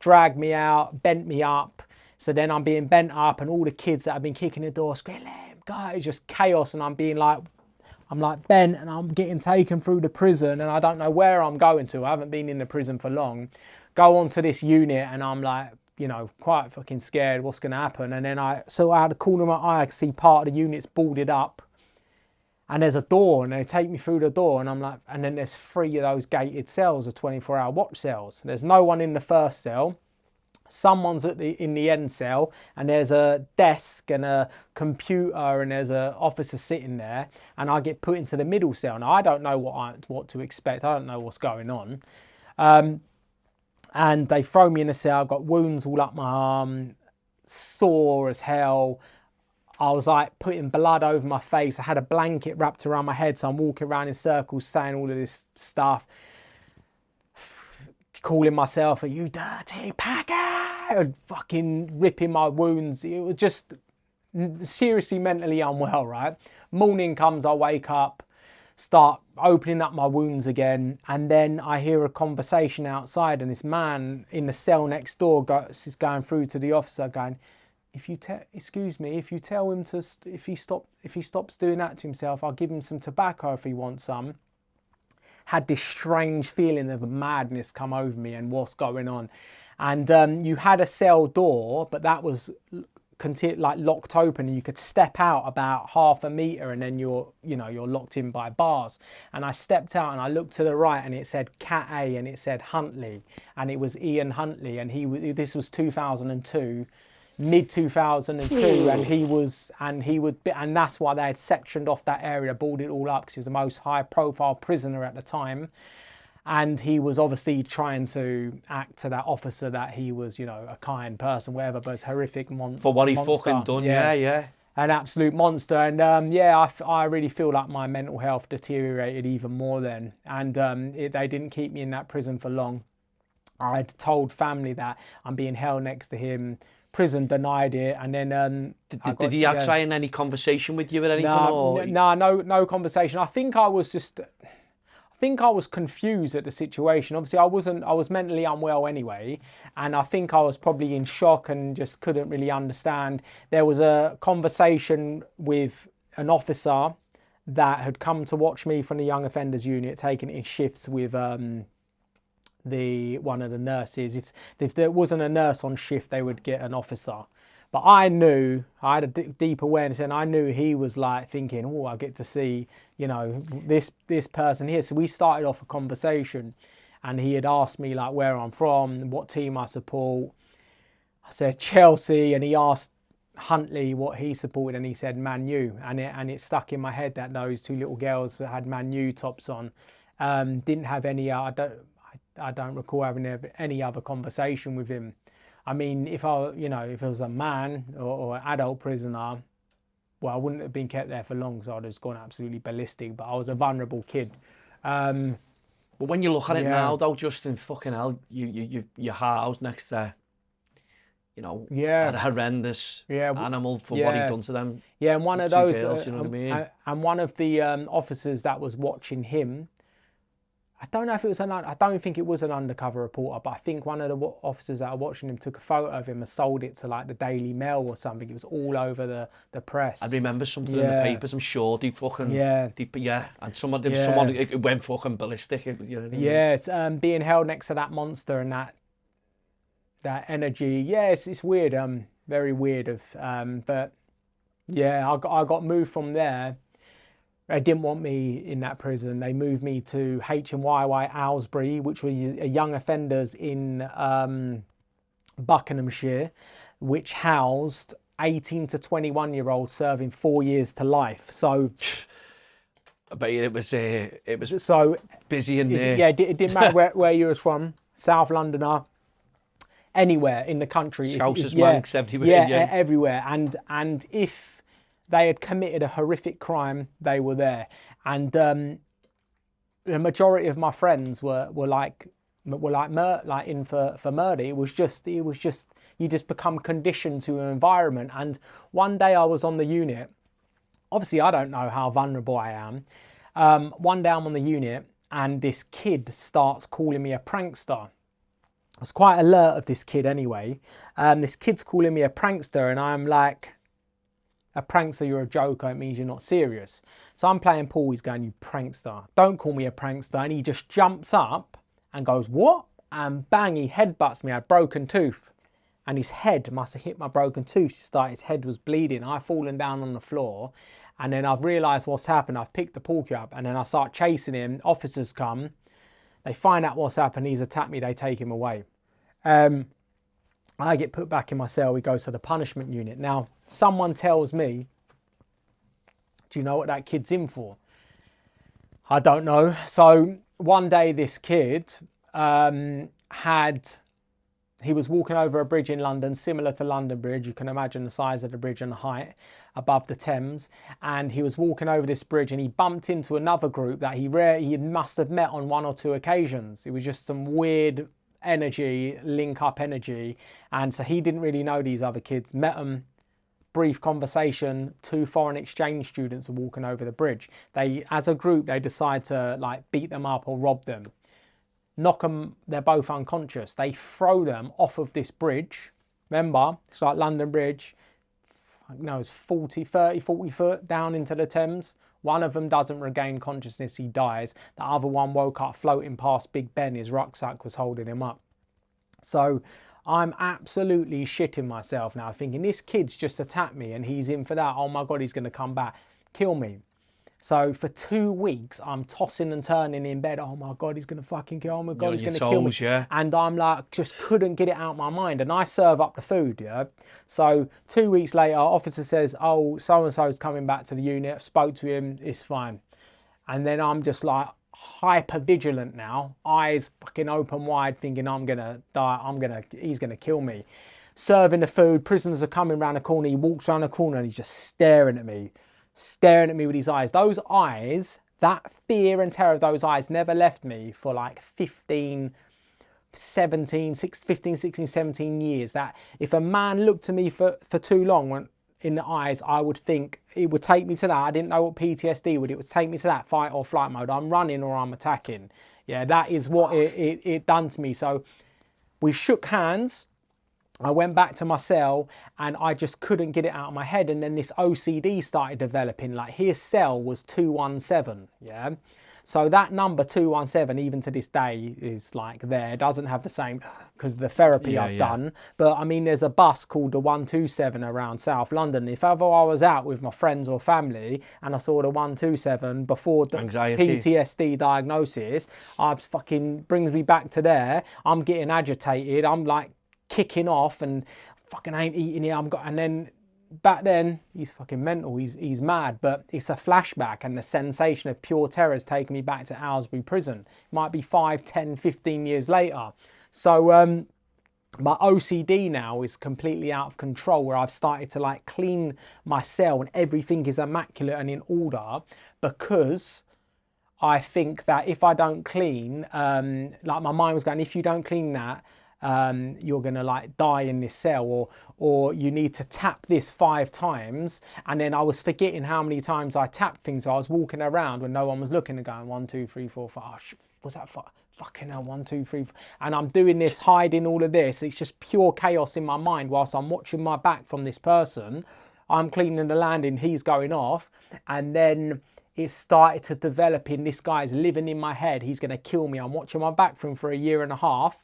dragged me out, bent me up. So then I'm being bent up, and all the kids that have been kicking the door screaming, guys, just chaos, and I'm like bent, and I'm getting taken through the prison, and I don't know where I'm going to. I haven't been in the prison for long. Go onto this unit, and I'm like, quite fucking scared what's going to happen. And then out of the corner of my eye, I can see part of the unit's boarded up, and there's a door, and they take me through the door, and I'm like, and then there's 3 of those gated cells, the 24-hour watch cells. There's no one in the first cell. Someone's in the end cell, and there's a desk and a computer, and there's an officer sitting there, and I get put into the middle cell. Now, I don't know what to expect. I don't know what's going on. And they throw me in a cell. I've got wounds all up my arm, sore as hell. I was like putting blood over my face. I had a blanket wrapped around my head, so I'm walking around in circles saying all of this stuff, calling myself a "you dirty packer," and fucking ripping my wounds. It was just seriously mentally unwell, right? Morning comes, I wake up, start opening up my wounds again, and then I hear a conversation outside, and this man in the cell next door is going through to the officer going, if you tell him to, if he stops doing that to himself, I'll give him some tobacco if he wants some. Had this strange feeling of madness come over me and what's going on. And you had a cell door, but that was like locked open, and you could step out about half a meter, and then you're locked in by bars. And I stepped out, and I looked to the right, and it said Cat A, and it said Huntley, and it was Ian Huntley, and this was 2002, mid 2002, and that's why they had sectioned off that area, boarded it all up, because he was the most high profile prisoner at the time. And he was obviously trying to act to that officer that he was, a kind person, whatever, but it's horrific monster. For what he fucking done, yeah. An absolute monster. And I really feel like my mental health deteriorated even more then. And they didn't keep me in that prison for long. I had told family that I'm being held next to him. Prison denied it, and then did he try in any conversation with you or anything? No conversation. I think I was confused at the situation. Obviously, I was mentally unwell anyway, and I think I was probably in shock and just couldn't really understand. There was a conversation with an officer that had come to watch me from the young offenders unit, taking it in shifts with one of the nurses. If there wasn't a nurse on shift, they would get an officer. But I knew, I had a deep awareness, and I knew he was like thinking, oh, I get to see, you know, this person here. So we started off a conversation, and he had asked me like where I'm from, what team I support. I said Chelsea, and he asked Huntley what he supported, and he said Man U, and it stuck in my head that those two little girls that had Man U tops on didn't have any. I don't recall having any other conversation with him. I mean, if I, you know, if it was a man or an adult prisoner, well, I wouldn't have been kept there for long, so I'd have just gone absolutely ballistic. But I was a vulnerable kid. But when you look at it Yeah. now, though, Justin, fucking hell, you're housed next to, you know, Yeah. a horrendous Yeah. animal for what he Yeah. done to them. Yeah, and one of two those, girls, you know what I mean? and one of the officers that was watching him, I don't know if it was I don't think it was an undercover reporter, but I think one of the officers that were watching him took a photo of him and sold it to like the Daily Mail or something. It was all over the press. I remember something in the Yeah. papers. I'm sure they fucking Yeah. and someone Yeah. it went fucking ballistic. You know what I mean? Yeah, it's being held next to that monster and that energy. Yeah, it's weird. Very weird. But yeah, I got moved from there. They didn't want me in that prison. They moved me to HMYY Aylesbury, which was a young offenders in Buckinghamshire, which housed 18 to 21-year-olds serving 4 years to life. So, I bet you it was so busy in there. yeah, it didn't matter where you was from, South Londoner, anywhere in the country. Scousers, yeah, Manx, everywhere. yeah, everywhere. And if they had committed a horrific crime, they were there. And the majority of my friends were in for murder. It was just you just become conditioned to an environment. And one day I was on the unit. Obviously, I don't know how vulnerable I am. One day I'm on the unit, and this kid starts calling me a prankster. I was quite alert of this kid anyway. This kid's calling me a prankster, and I'm like, a prankster, you're a joker, it means you're not serious. So I'm playing pool, he's going, you prankster. Don't call me a prankster. And he just jumps up and goes, what? And bang, he headbutts me. I had a broken tooth. And his head must have hit my broken tooth. His head was bleeding. I've fallen down on the floor. And then I've realised what's happened. I've picked the pool cue up, and then I start chasing him. Officers come. They find out what's happened. He's attacked me. They take him away. I get put back in my cell. He goes to the punishment unit. Now, someone tells me, do you know what that kid's in for? I don't know. So one day this kid he was walking over a bridge in London, similar to London Bridge. You can imagine the size of the bridge and the height above the Thames. And he was walking over this bridge, and he bumped into another group that he must have met on 1 or 2 occasions. It was just some weird energy, link up energy. And so he didn't really know these other kids. Met them, brief conversation. 2 foreign exchange students are walking over the bridge. As a group, they decide to like beat them up or rob them. Knock them, they're both unconscious. They throw them off of this bridge. Remember, it's like London Bridge. No, it's 40 foot down into the Thames. One of them doesn't regain consciousness, he dies. The other one woke up floating past Big Ben. His rucksack was holding him up. So I'm absolutely shitting myself now, thinking this kid's just attacked me and he's in for that. Oh my God, he's going to come back, kill me. So for 2 weeks, I'm tossing and turning in bed. Oh my God, he's going to fucking kill me. Oh my God, he's going to kill me. Yeah. And I'm like, just couldn't get it out of my mind. And I serve up the food, yeah. So 2 weeks later, officer says, oh, so-and-so's coming back to the unit. Spoke to him, it's fine. And then I'm just like hyper vigilant now, eyes fucking open wide, thinking I'm going to die. He's going to kill me. Serving the food, prisoners are coming around the corner. He walks around the corner and he's just staring at me with his eyes. Those eyes, that fear and terror of those eyes never left me for like 15, 16, 17 years. That if a man looked at me for too long in the eyes, I would think it would take me to that. I didn't know what PTSD would. It would take me to that fight or flight mode. I'm running or I'm attacking. Yeah, that is what it done to me. So we shook hands. I went back to my cell and I just couldn't get it out of my head. And then this OCD started developing. Like his cell was 217, yeah? So that number 217, even to this day, is like there. It doesn't have the same, because of the therapy I've done. But I mean, there's a bus called the 127 around South London. If ever I was out with my friends or family and I saw the 127 before the Anxiety. PTSD diagnosis, I fucking brings me back to there. I'm getting agitated. I'm like kicking off and fucking ain't eating it. And then back then he's fucking mental. He's mad. But it's a flashback, and the sensation of pure terror has taken me back to Aylesbury Prison. It might be 5, 10, 15 years later. So my OCD now is completely out of control, where I've started to like clean my cell and everything is immaculate and in order, because I think that if I don't clean, like my mind was going, if you don't clean that, you're gonna like die in this cell, or you need to tap this 5 times. And then I was forgetting how many times I tapped things. So I was walking around when no one was looking and going 1, 2, 3, 4, 5. Oh, was that 5? Fucking hell, 1, 2, 3, 4. And I'm doing this, hiding all of this. It's just pure chaos in my mind whilst I'm watching my back from this person. I'm cleaning the landing, he's going off, and then it started to develop in this guy's living in my head. He's gonna kill me. I'm watching my back from for a year and a half.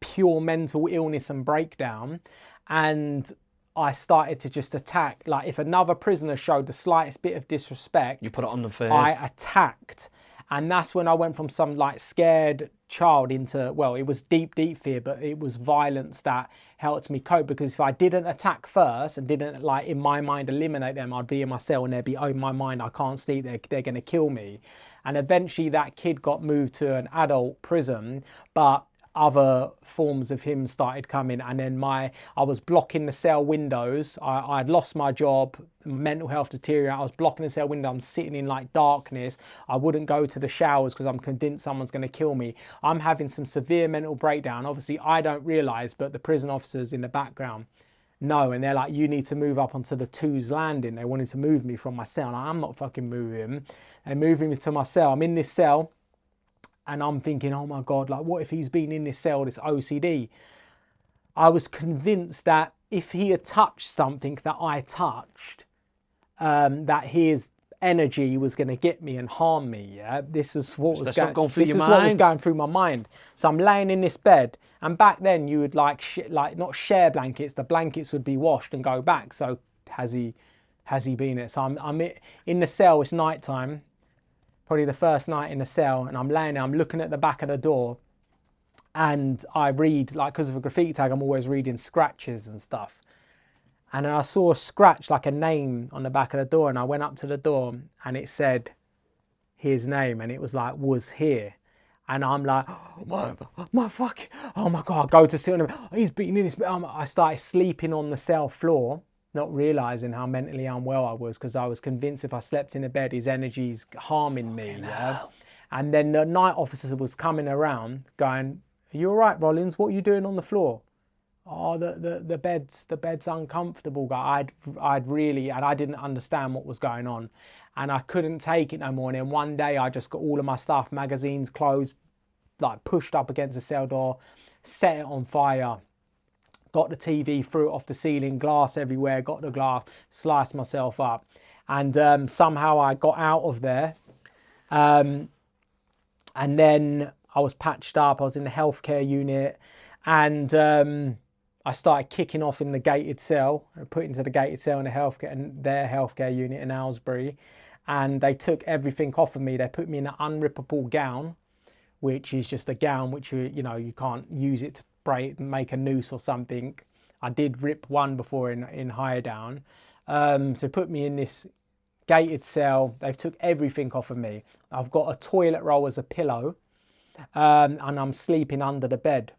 Pure mental illness and breakdown. And I started to just attack. Like if another prisoner showed the slightest bit of disrespect, You put it on them first. I attacked. And that's when I went from some like scared child into, well, it was deep fear, but it was violence that helped me cope. Because if I didn't attack first and didn't like in my mind eliminate them, I'd be in my cell and they'd be, oh, my mind, I can't sleep, they're going to kill me. And eventually that kid got moved to an adult prison, but other forms of him started coming. And then I was blocking the cell windows. I'd lost my job, mental health deteriorated. I was blocking the cell window. I'm sitting in like darkness. I wouldn't go to the showers because I'm convinced someone's going to kill me. I'm having some severe mental breakdown. Obviously I don't realize, but the prison officers in the background know, and they're like, you need to move up onto the 2's landing. They wanted to move me from my cell. Like, I'm not fucking moving. They're moving me to my cell. I'm in this cell and I'm thinking, oh my God, like what if he's been in this cell, this OCD? I was convinced that if he had touched something that I touched, that his energy was going to get me and harm me. Yeah, this is what was going through my mind. So I'm laying in this bed, and back then you would like not share blankets. The blankets would be washed and go back. So has he been it? So I'm in the cell. It's nighttime, probably the first night in the cell, and I'm laying there. I'm looking at the back of the door, and I read, like, because of a graffiti tag, I'm always reading scratches and stuff. And I saw a scratch, like a name on the back of the door, and I went up to the door and it said his name, and it was like, was here. And I'm like, oh my fuck, oh my God, I go to sit on him. Oh, he's beating in his bed. I started sleeping on the cell floor, not realizing how mentally unwell I was, because I was convinced if I slept in the bed, his energy's harming me. Yeah? And then the night officer was coming around going, are you all right, Rollins? What are you doing on the floor? Oh, the bed's uncomfortable, guy. I didn't understand what was going on, and I couldn't take it no more. And then one day I just got all of my stuff, magazines, clothes, like pushed up against the cell door, set it on fire, got the TV, threw it off the ceiling, glass everywhere, got the glass, sliced myself up, and somehow I got out of there. And then I was patched up. I was in the healthcare unit, and I started kicking off in the gated cell, put into the gated cell in their healthcare unit in Aylesbury, and they took everything off of me. They put me in an unrippable gown, which is just a gown which you can't use it to make a noose or something. I did rip one before in higher down. To put me in this gated cell, they took everything off of me. I've got a toilet roll as a pillow, and I'm sleeping under the bed.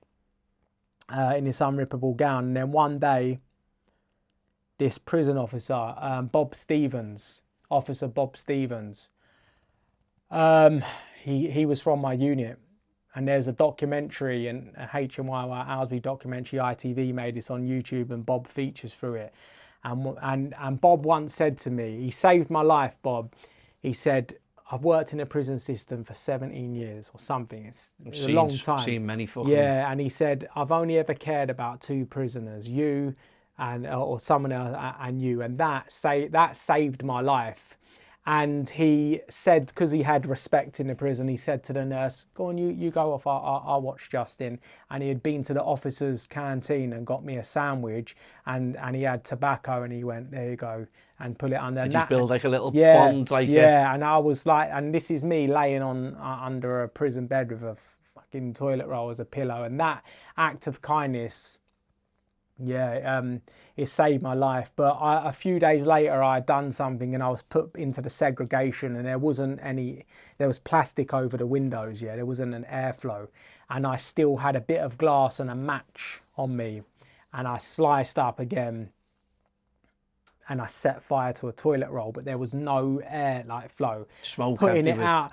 In this unrippable gown. And then one day, this prison officer, Officer Bob Stevens, he was from my unit, and there's a documentary, and a HMY Aylesbury documentary, ITV made this on YouTube, and Bob features through it. And Bob once said to me, he saved my life, Bob. He said, I've worked in a prison system for 17 years or something. It's a long time. Seen many fucking... Yeah, and he said, I've only ever cared about 2 prisoners, you and or someone else and you, and that saved my life. And he said, because he had respect in the prison, he said to the nurse, go on, you go off, I'll watch Justin. And he had been to the officer's canteen and got me a sandwich, and he had tobacco, and he went, there you go, and put it under. Did you build like a little bond? Like and I was like, and this is me laying on under a prison bed with a fucking toilet roll as a pillow, and that act of kindness, it saved my life. But a few days later, I had done something and I was put into the segregation, and there was plastic over the windows, there wasn't an airflow, and I still had a bit of glass and a match on me, and I sliced up again and I set fire to a toilet roll, but there was no air flow. Smoke. Putting it out,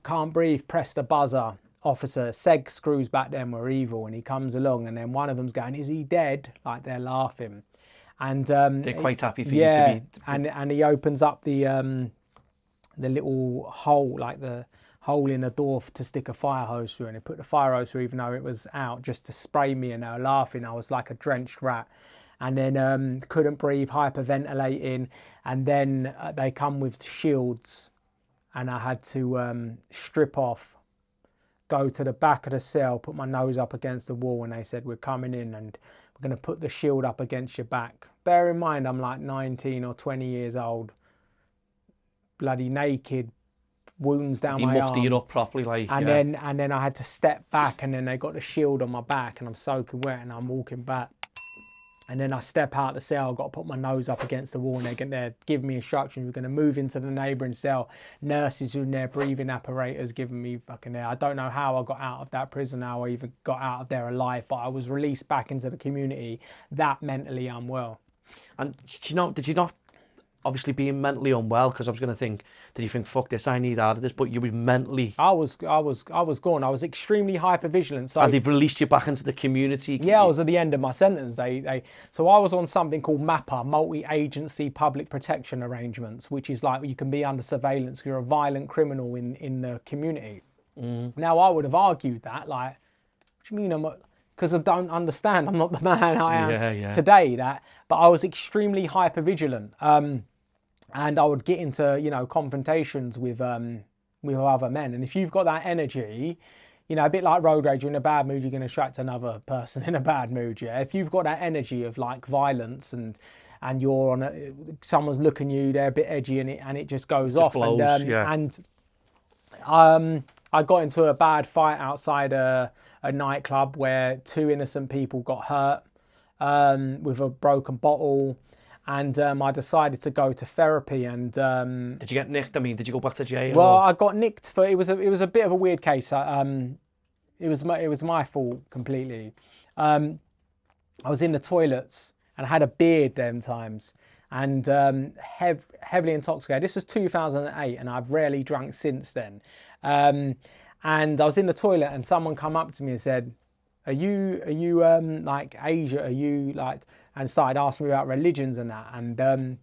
can't breathe, press the buzzer. Officer, seg screws back then were evil, and he comes along, and then one of them's going, is he dead? Like, they're laughing. And they're quite happy for you to be... and he opens up the little hole, like the hole in the door to stick a fire hose through, and he put the fire hose through even though it was out, just to spray me, and they were laughing. I was like a drenched rat. And then couldn't breathe, hyperventilating, and then they come with shields, and I had to strip off, go to the back of the cell, put my nose up against the wall, and they said, we're coming in and we're going to put the shield up against your back. Bear in mind, I'm like 19 or 20 years old, bloody naked, wounds down my arm. They muffed you up properly, like... And then I had to step back, and then they got the shield on my back, and I'm soaking wet, and I'm walking back. And then I step out the cell, I've got to put my nose up against the wall, and they're giving me instructions. We're going to move into the neighbouring cell. Nurses who in their breathing apparatus giving me fucking air. I don't know how I got out of that prison, how I even got out of there alive, but I was released back into the community, that mentally unwell. And did you not, obviously being mentally unwell, because I was going to think, did you think, fuck this, I need out of this? But you was mentally... I was gone. I was extremely hypervigilant. So, and they've released you back into the community? Yeah, I was at the end of my sentence. So I was on something called MAPA, Multi-Agency Public Protection Arrangements, which is like you can be under surveillance. You're a violent criminal in the community. Now, I would have argued that, like, what do you mean because I don't understand. I'm not the man I am today. But I was extremely hypervigilant. And I would get into, confrontations with other men. And if you've got that energy, a bit like road rage, you're in a bad mood, you're going to attract another person in a bad mood, If you've got that energy of, like, violence and you're on someone's looking at you, they're a bit edgy, and it just goes off. Blows, I got into a bad fight outside a nightclub where 2 innocent people got hurt with a broken bottle. And I decided to go to therapy. And did you get nicked? I mean, did you go back to jail? Well, I got nicked for it was a bit of a weird case. It was my fault completely. I was in the toilets and I had a beard them times, and heavily intoxicated. This was 2008, and I've rarely drunk since then. And I was in the toilet, and someone come up to me and said, Are you like Asia? Are you like? And started asking me about religions and that, and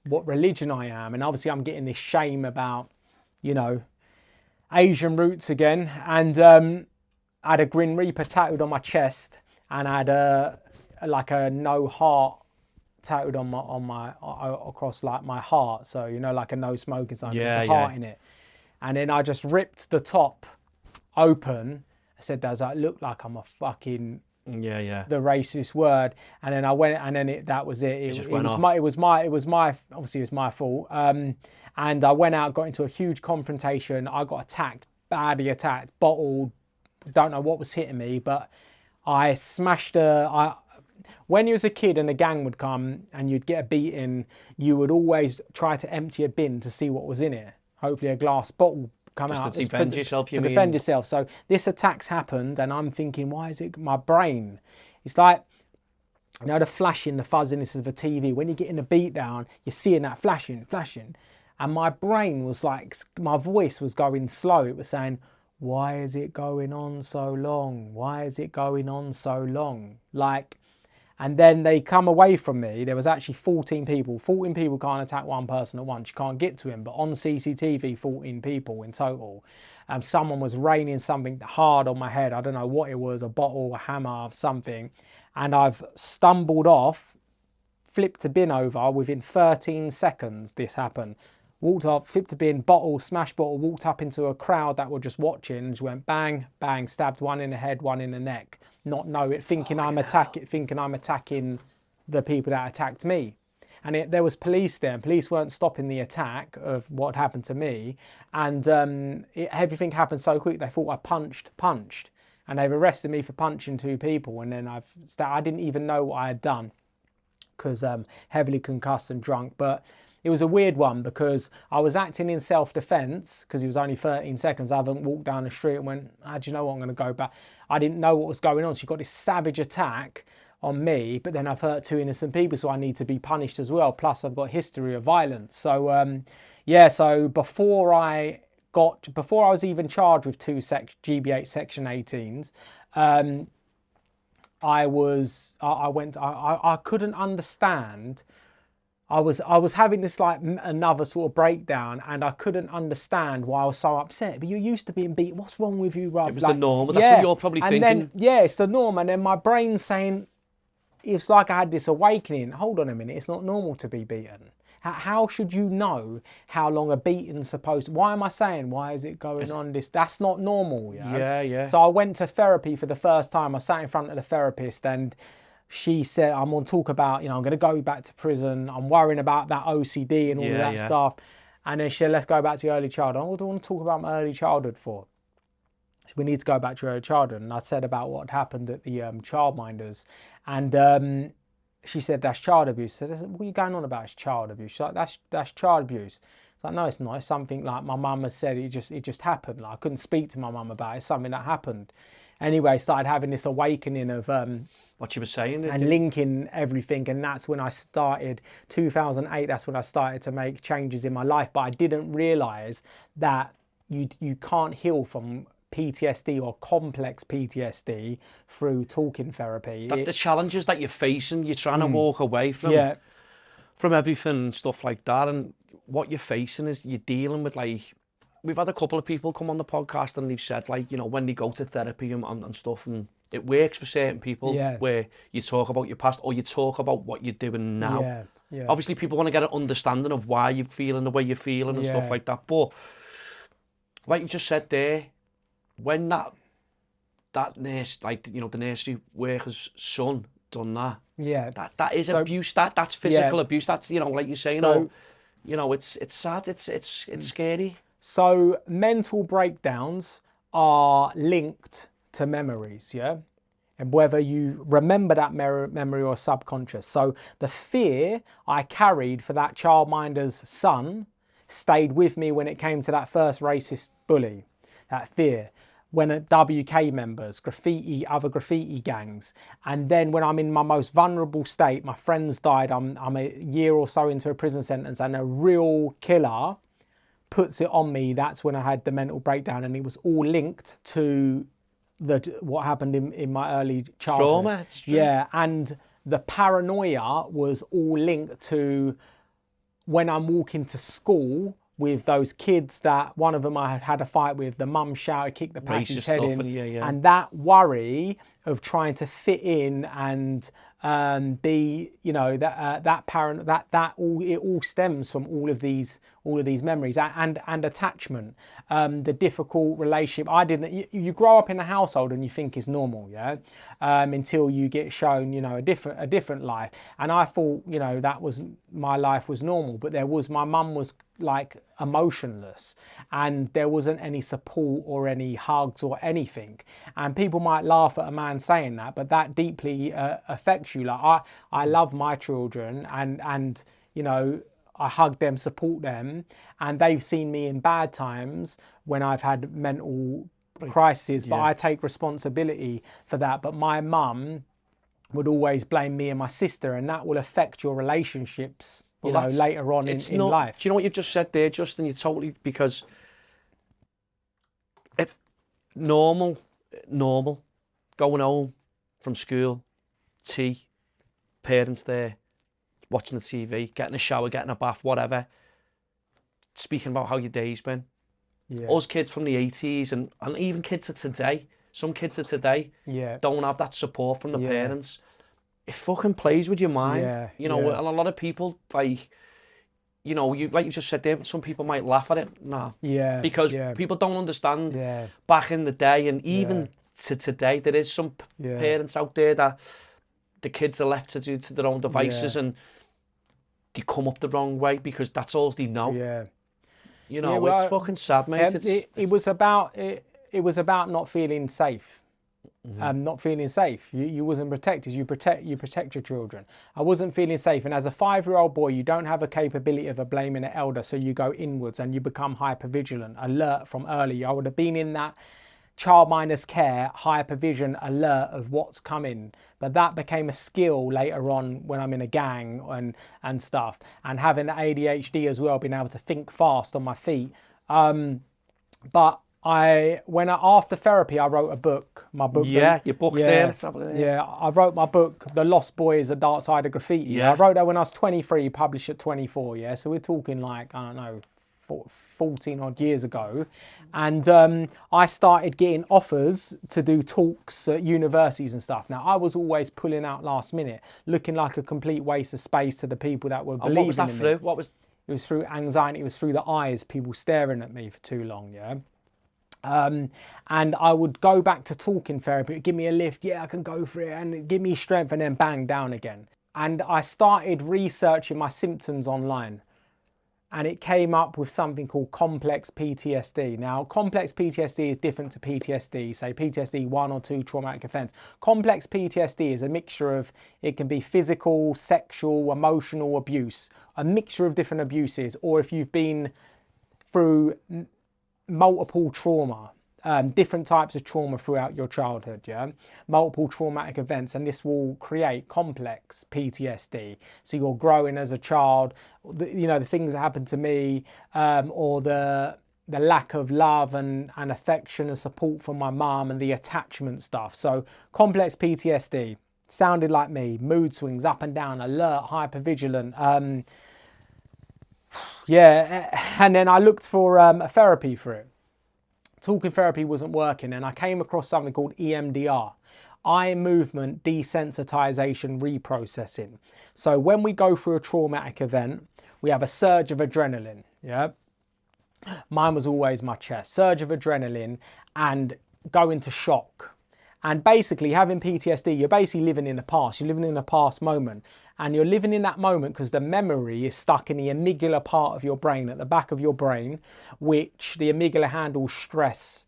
what religion I am. And obviously I'm getting this shame about, Asian roots again. And I had a Grim Reaper tattooed on my chest, and I had a no heart tattooed on my across like my heart. So, like a no smoking sign with a heart in it. And then I just ripped the top open. I said, does that look like I'm a fucking... the racist word? And then I went, and then that was it. It was my obviously it was my fault. And I went out, got into a huge confrontation. I got badly attacked, bottled. Don't know what was hitting me, but I smashed when you was a kid and a gang would come and you'd get a beating, you would always try to empty a bin to see what was in it. Hopefully a glass bottle come just out to defend yourself. To defend yourself. So this attack's happened, and I'm thinking, why is it my brain? It's like, the flashing, the fuzziness of a TV. When you get in a beat down, you're seeing that flashing, and my brain was like, my voice was going slow. It was saying, why is it going on so long? Why is it going on so long? Like, And then they come away from me. There was actually 14 people. 14 people can't attack one person at once. You can't get to him. But on CCTV, 14 people in total. Someone was raining something hard on my head. I don't know what it was, a bottle, a hammer, something. And I've stumbled off, flipped a bin over within 13 seconds. This happened. Walked up, flipped a bin, bottle, smashed bottle, walked up into a crowd that were just watching and just went bang, bang, stabbed one in the head, one in the neck. Not know it, thinking I'm attacking the people that attacked me. And there was police there, and police weren't stopping the attack of what happened to me. And everything happened so quick, they thought I punched. And they've arrested me for punching 2 people. And then I didn't even know what I had done because heavily concussed and drunk. But it was a weird one because I was acting in self-defense because it was only 13 seconds. I haven't walked down the street and went, do you know what, I'm going to go back. I didn't know what was going on. So you got this savage attack on me, but then I've hurt 2 innocent people, so I need to be punished as well. Plus I've got a history of violence. So so before I was even charged with 2 GBH Section 18s, I couldn't understand. I was having this like another sort of breakdown, and I couldn't understand why I was so upset. But you're used to being beat. What's wrong with you, Rob? It was the norm. That's what you're probably thinking. And then, it's the norm. And then my brain's saying, it's like I had this awakening. Hold on a minute. It's not normal to be beaten. How should you know how long a beating's supposed to? Why am I saying, why is it going on this? That's not normal. Yeah. So I went to therapy for the first time. I sat in front of the therapist, and she said, I'm going to talk about, I'm going to go back to prison. I'm worrying about that OCD and all of that stuff. And then she said, let's go back to your early childhood. What do I want to talk about my early childhood for? So we need to go back to your early childhood. And I said about what happened at the childminders. And she said, that's child abuse. I said, what are you going on about? It's child abuse. She's like, that's child abuse. It's like, no, it's not. It's something like my mum has said, it just happened. Like, I couldn't speak to my mum about it. It's something that happened. Anyway, I started having this awakening of what you were saying and linking everything, and that's when I started 2008. That's when I started to make changes in my life. But I didn't realize that you can't heal from PTSD or complex PTSD through talking therapy. The challenges that you're facing, you're trying to walk away from everything and stuff like that, and what you're facing is you're dealing with, like, we've had a couple of people come on the podcast and they've said, like, when they go to therapy and stuff, and it works for certain people where you talk about your past or you talk about what you're doing now. Obviously people want to get an understanding of why you're feeling the way you're feeling and stuff like that, but like you just said there, when that nurse, like, the nursery worker's son done that, that is abuse. That's physical abuse. That's, like you're saying, it's sad, it's scary. So mental breakdowns are linked to memories, and whether you remember that memory or subconscious. So the fear I carried for that childminder's son stayed with me when it came to that first racist bully. That fear. When at WK members, other graffiti gangs, and then when I'm in my most vulnerable state, my friends died, I'm a year or so into a prison sentence, and a real killer puts it on me. That's when I had the mental breakdown, and it was all linked to what happened in my early childhood. Trauma, it's true. And the paranoia was all linked to when I'm walking to school with those kids that one of them I had had a fight with, the mum shouted, kicked the package head in, and that worry of trying to fit in and be, that parent, that all, it all stems from all of these memories and attachment, the difficult relationship. You grow up in a household and you think it's normal, until you get shown, a different life. And I thought, that was, my life was normal, but my mum was like emotionless, and there wasn't any support or any hugs or anything. And people might laugh at a man saying that, but that deeply affects you. Like I love my children, and I hug them, support them, and they've seen me in bad times when I've had mental crises, but I take responsibility for that. But my mum would always blame me and my sister, and that will affect your relationships later on in life. Do you know what you've just said there, Justin? You totally, because it normal, going home from school, tea, parents there, watching the TV, getting a shower, getting a bath, whatever, speaking about how your day's been. Yeah. Us kids from the 80s and even kids of today, some kids of today Yeah. don't have that support from the Yeah. parents. It fucking plays with your mind. Yeah, You know, yeah. and a lot of people, like, you know, like you just said there, some people might laugh at it. Nah. Yeah. Because yeah. people don't understand Yeah. back in the day, and even to today, there is some Yeah. parents out there that the kids are left to do to their own devices, Yeah. and they come up the wrong way because that's all they know. Yeah. You know, Yeah, well, it's fucking sad, mate. It was about not feeling safe. Not feeling safe. You wasn't protected. You protect your children. I wasn't feeling safe, and as a 5-year-old boy, you don't have a capability of blaming an elder, so you go inwards and you become hypervigilant, alert from early. I would have been in that child minus care, hypervision, alert of what's coming. But that became a skill later on when I'm in a gang and stuff, and having the ADHD as well, being able to think fast on my feet. But after therapy, I wrote a book. My book. Yeah, your book's there. Let's have a look. Yeah, I wrote my book, The Lost Boys, A Dark Side of Graffiti. Yeah. I wrote that when I was 23, published at 24. Yeah, so we're talking like, I don't know, 14 odd years ago. And I started getting offers to do talks at universities and stuff. Now, I was always pulling out last minute, looking like a complete waste of space to the people that were And believing what was that in through? me. What was? It was through anxiety. It was through the eyes, people staring at me for too long. Yeah. And I would go back to talking therapy. It'd give me a lift. Yeah, I can go for it, and it'd give me strength, and then bang, down again. And I started researching my symptoms online, and it came up with something called complex PTSD. Now, complex PTSD is different to PTSD, say PTSD 1 or 2 traumatic events. Complex PTSD is a mixture of, it can be physical, sexual, emotional abuse, a mixture of different abuses, or if you've been through multiple trauma, different types of trauma throughout your childhood, yeah, multiple traumatic events, and this will create complex PTSD. So you're growing as a child, the things that happened to me, or the lack of love and affection and support from my mum, and the attachment stuff. So complex PTSD sounded like me, mood swings up and down, alert, hypervigilant. Yeah, and then I looked for a therapy for it. Talking therapy wasn't working, and I came across something called EMDR, eye movement desensitization reprocessing. So when we go through a traumatic event, we have a surge of adrenaline, yeah? Mine was always my chest. Surge of adrenaline and go into shock. And basically having PTSD, you're basically living in the past. You're living in a past moment. And you're living in that moment because the memory is stuck in the amygdala part of your brain, at the back of your brain, which the amygdala handles stress.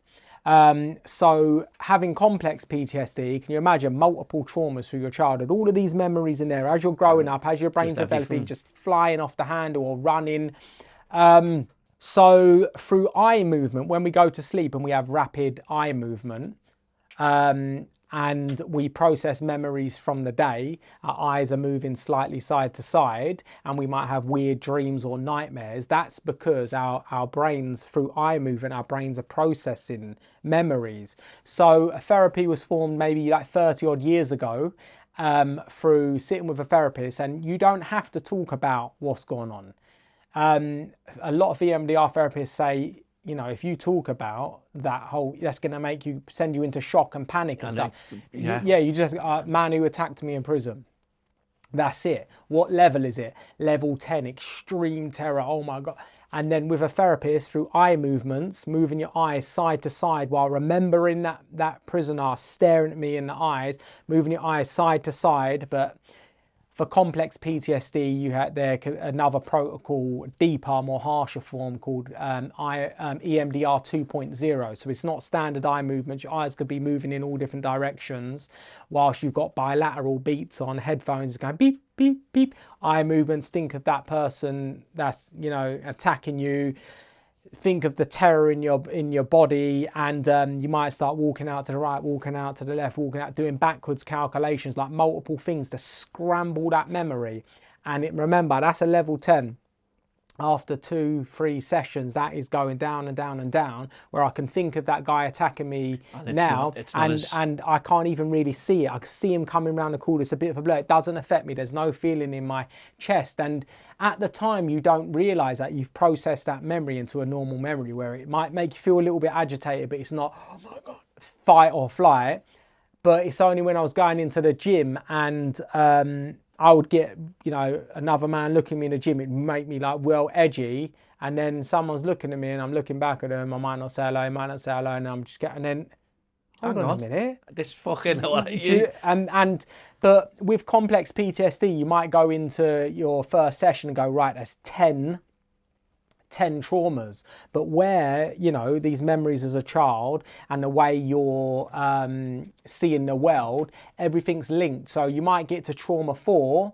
So having complex PTSD, can you imagine multiple traumas through your childhood, all of these memories in there as you're growing up, as your brain's developing, just flying off the handle or running. So through eye movement, when we go to sleep and we have rapid eye movement, and we process memories from the day, our eyes are moving slightly side to side, and we might have weird dreams or nightmares. That's because our brains, through eye movement, our brains are processing memories. So a therapy was formed maybe like 30 odd years ago, through sitting with a therapist, and you don't have to talk about what's going on. A lot of EMDR therapists say, if you talk about that that's going to send you into shock and panic and stuff. You just, man who attacked me in prison. That's it. What level is it? Level 10, extreme terror. Oh my God. And then with a therapist, through eye movements, moving your eyes side to side while remembering that prisoner staring at me in the eyes, moving your eyes side to side. But for complex PTSD, you had another protocol, deeper, more harsher form called EMDR 2.0. So it's not standard eye movements. Your eyes could be moving in all different directions whilst you've got bilateral beats on, headphones going beep, beep, beep. Eye movements, think of that person that's, attacking you. Think of the terror in your body, and you might start walking out to the right, walking out to the left, walking out, doing backwards calculations, like multiple things to scramble that memory. And remember, that's a level 10. after 2-3 sessions, that is going down and down and down, where I can think of that guy attacking me now, and I can't even really see it. I can see him coming around the corner. It's a bit of a blur. It doesn't affect me. There's no feeling in my chest. And at the time, you don't realize that you've processed that memory into a normal memory, where it might make you feel a little bit agitated, but it's not, oh my God, fight or flight. But it's only when I was going into the gym and I would get, you know, another man looking at me in the gym, it'd make me like well edgy. And then someone's looking at me and I'm looking back at them. I might not say hello, I might not say hello. And I'm just getting, and then, hold on a minute. This fucking, but with complex PTSD, you might go into your first session and go, right, that's 10 traumas, but where, you know, these memories as a child and the way you're seeing the world, everything's linked. So you might get to trauma 4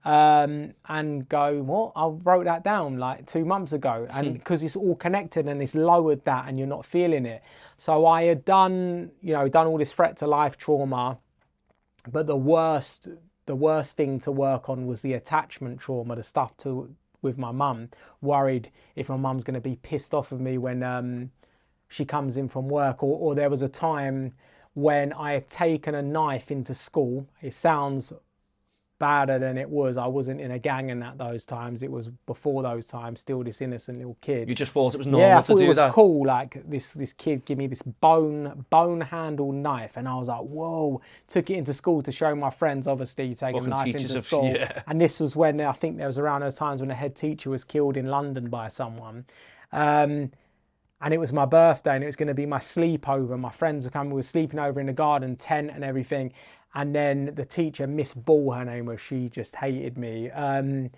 and go, what? I wrote that down like 2 months ago, and because it's all connected and it's lowered that and you're not feeling it. So I had done all this threat to life trauma, but the worst thing to work on was the attachment trauma, the stuff with my mum, worried if my mum's going to be pissed off of me when she comes in from work. Or there was a time when I had taken a knife into school. It sounds badder than it was. I wasn't in a gang in those times. It was before those times, still this innocent little kid. You just thought it was normal to do that? Yeah, I thought it was cool, like this kid give me this bone handled knife, and I was like, whoa. Took it into school to show my friends, obviously, you take a knife into school. Yeah. And this was when, I think there was around those times when the head teacher was killed in London by someone. And it was my birthday and it was going to be my sleepover. My friends were coming, we were sleeping over in the garden, tent and everything. And then the teacher, Miss Ball, her name was, she just hated me. And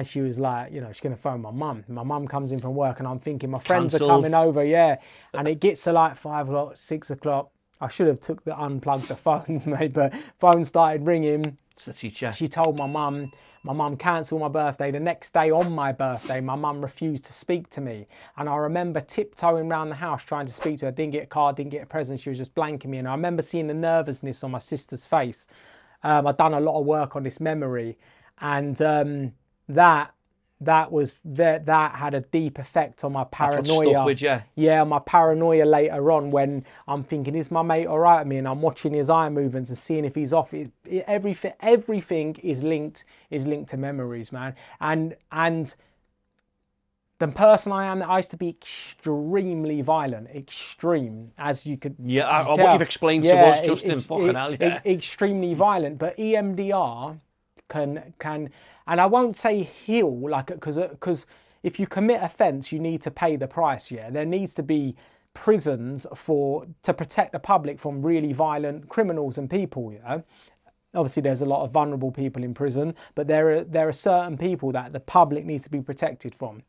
she was like, you know, she's going to phone my mum. My mum comes in from work and I'm thinking my friends are coming over, yeah. And it gets to like 5 o'clock, 6 o'clock. I should have unplugged the phone, mate, but phone started ringing. It's the teacher. She told my mum cancelled my birthday. The next day on my birthday, my mum refused to speak to me. And I remember tiptoeing around the house trying to speak to her. Didn't get a card, didn't get a present. She was just blanking me. And I remember seeing the nervousness on my sister's face. I'd done a lot of work on this memory. And that had a deep effect on my paranoia. That's what stuck with you. Yeah, my paranoia later on when I'm thinking, is my mate all right with me? And I'm watching his eye movements and seeing if he's off. Everything is linked to memories, man. And the person I am, I used to be extremely violent, extreme, as you could. Yeah, what you've explained to us, Justin, fucking hell, yeah. Extremely violent, but EMDR can. And I won't say heal, like, because if you commit offence, you need to pay the price, yeah? There needs to be prisons to protect the public from really violent criminals and people, yeah? Obviously, there's a lot of vulnerable people in prison, but there are certain people that the public needs to be protected from.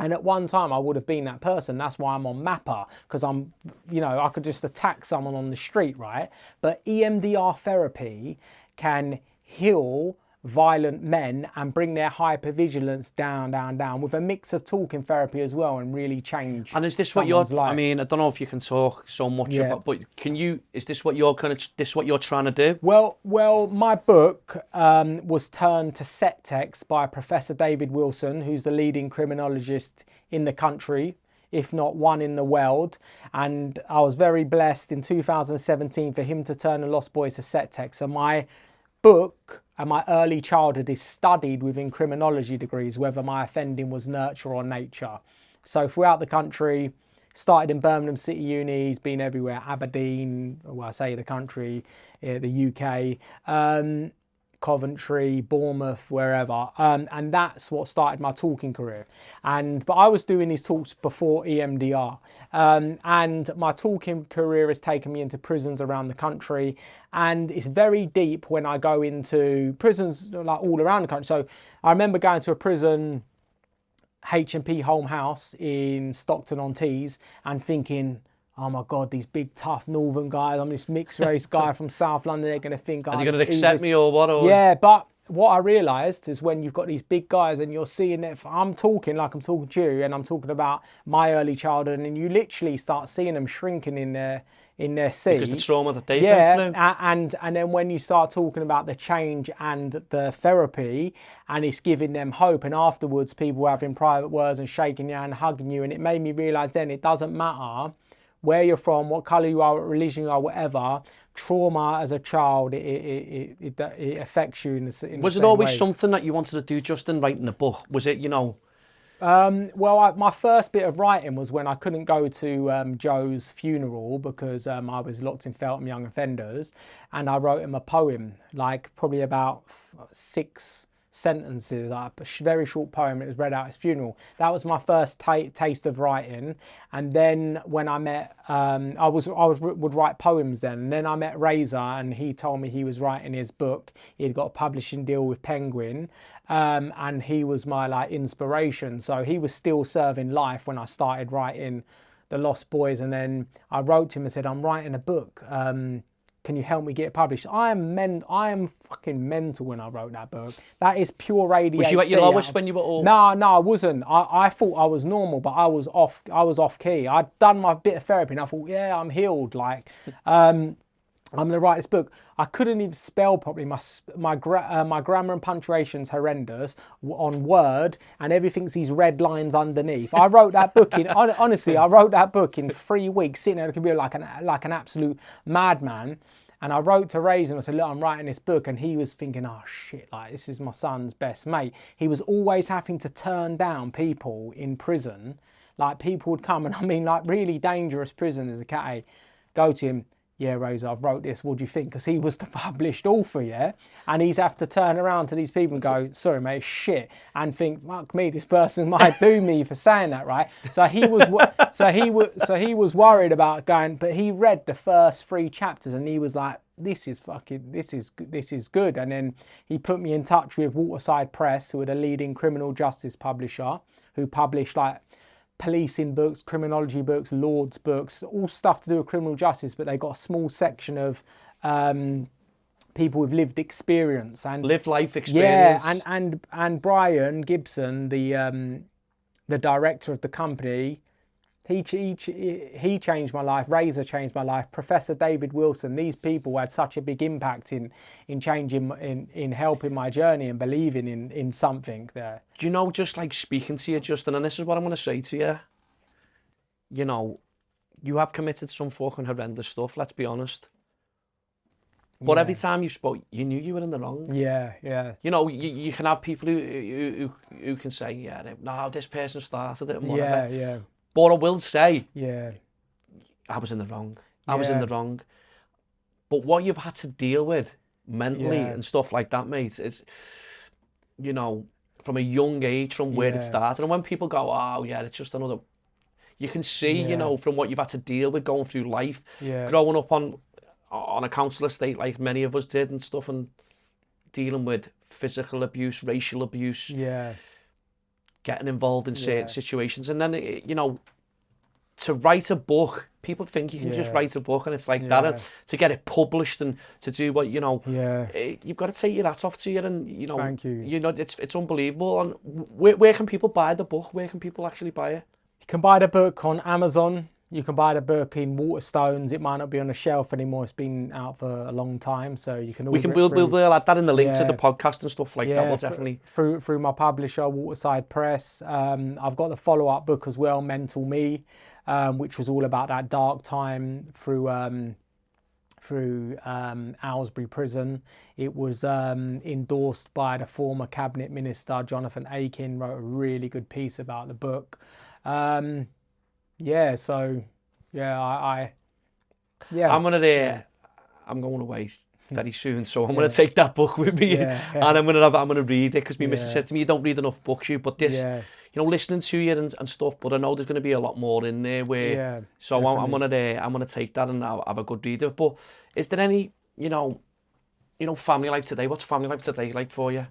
And at one time, I would have been that person. That's why I'm on Mapper, because I could just attack someone on the street, right? But EMDR therapy can heal violent men and bring their hypervigilance down with a mix of talking therapy as well, and really change. And is this what you're life. I mean, I don't know if you can talk so much about, but is this what you're trying to do? Well, my book was turned to set text by Professor David Wilson, who's the leading criminologist in the country, if not one in the world. And I was very blessed in 2017 for him to turn The Lost Boys to set text. So my book and my early childhood is studied within criminology degrees, whether my offending was nurture or nature. So throughout the country, started in Birmingham City Uni, been everywhere, Aberdeen, well, I say the country, the UK, Coventry, Bournemouth, wherever. And that's what started my talking career. But I was doing these talks before EMDR. And my talking career has taken me into prisons around the country. And it's very deep when I go into prisons like all around the country. So I remember going to a prison, H&P Home House in Stockton-on-Tees, and thinking, oh my God, these big tough northern guys, I'm this mixed race guy from South London, they're going to think, are they going to accept me or what? Yeah, but what I realised is when you've got these big guys and you're seeing it, I'm talking like I'm talking to you, and I'm talking about my early childhood, and you literally start seeing them shrinking in their seat. Because the trauma that they've Yeah, been through. and then when you start talking about the change and the therapy, and it's giving them hope, and afterwards people having private words and shaking your hand, hugging you, and it made me realise then it doesn't matter where you're from, what colour you are, what religion you are, whatever. Trauma as a child, it affects you in the same Was it always way. something that you wanted to do, Justin, writing a book? Was it, Well, my first bit of writing was when I couldn't go to Joe's funeral because I was locked in Feltham Young Offenders, and I wrote him a poem, like probably about 6 sentences, like a very short poem. It was read out at his funeral. That was my first taste of writing. And then when I met, would write poems then. And then I met Razor, and he told me he was writing his book. He'd got a publishing deal with Penguin. And he was my like inspiration. So he was still serving life when I started writing The Lost Boys, and then I wrote to him and said, I'm writing a book. Can you help me get it published? I am fucking mental when I wrote that book. That is pure ADHD. was you at your lowest when you were all... No, I wasn't. I thought I was normal, but I was off key. I'd done my bit of therapy and I thought, yeah, I'm healed. Like, I'm going to write this book. I couldn't even spell properly. My grammar and punctuation's horrendous on Word, and everything's these red lines underneath. I wrote that book in, honestly, I wrote that book in 3 weeks, sitting at the computer like an absolute madman. And I wrote to Razor and I said, look, I'm writing this book. And he was thinking, oh shit, like this is my son's best mate. He was always having to turn down people in prison. Like people would come, and I mean like really dangerous prisoners, okay, go to him. Yeah, Razor, I've wrote this, what do you think? Because he was the published author, yeah? And he's have to turn around to these people and go, sorry, mate, shit. And think, fuck me, this person might do me for saying that, right? So he was worried about going, but he read the first 3 chapters and he was like, this is good. And then he put me in touch with Waterside Press, who are the leading criminal justice publisher, who published like policing books, criminology books, lords books, all stuff to do with criminal justice, but they got a small section of people with lived experience and lived life experience. Yeah, and Brian Gibson, the director of the company, he changed my life. Razor changed my life. Professor David Wilson, these people had such a big impact in changing, in helping my journey and believing in something there. Do you know, just like speaking to you, Justin, and this is what I'm going to say to you, you know, you have committed some fucking horrendous stuff, let's be honest. But every time you spoke, you knew you were in the wrong. Yeah, yeah. You know, you can have people who can say, yeah, no, this person started it and whatever. Yeah, yeah. But I will say, yeah, I was in the wrong. I was in the wrong. But what you've had to deal with mentally and stuff like that, mate, is, you know, from a young age, from where it started. And when people go, oh, yeah, it's just another... You can see, you know, from what you've had to deal with going through life, growing up on a council estate like many of us did and stuff, and dealing with physical abuse, racial abuse, getting involved in certain situations. And then, you know, to write a book, people think you can just write a book and it's like that. And to get it published and to do what, you know, you've got to take your hat off to you. And, you know, thank you. You know, it's unbelievable. And where can people buy the book? Where can people actually buy it? You can buy the book on Amazon. You can buy the book in Waterstones. It might not be on the shelf anymore. It's been out for a long time, so you can. We'll add that in the link to the podcast and stuff like that. We'll definitely through my publisher, Waterside Press. I've got the follow-up book as well, Mental Me, which was all about that dark time through Aylesbury Prison. It was endorsed by the former cabinet minister Jonathan Aiken. Wrote a really good piece about the book. I'm going away very soon, so I'm going to take that book with me, and I'm going to read it, because my missus said to me, you don't read enough books, but this, you know, listening to you and stuff. But I know there's going to be a lot more in there. I'm going to take that and have a good read of it. But is there any, you know, family life today? What's family life today like for you?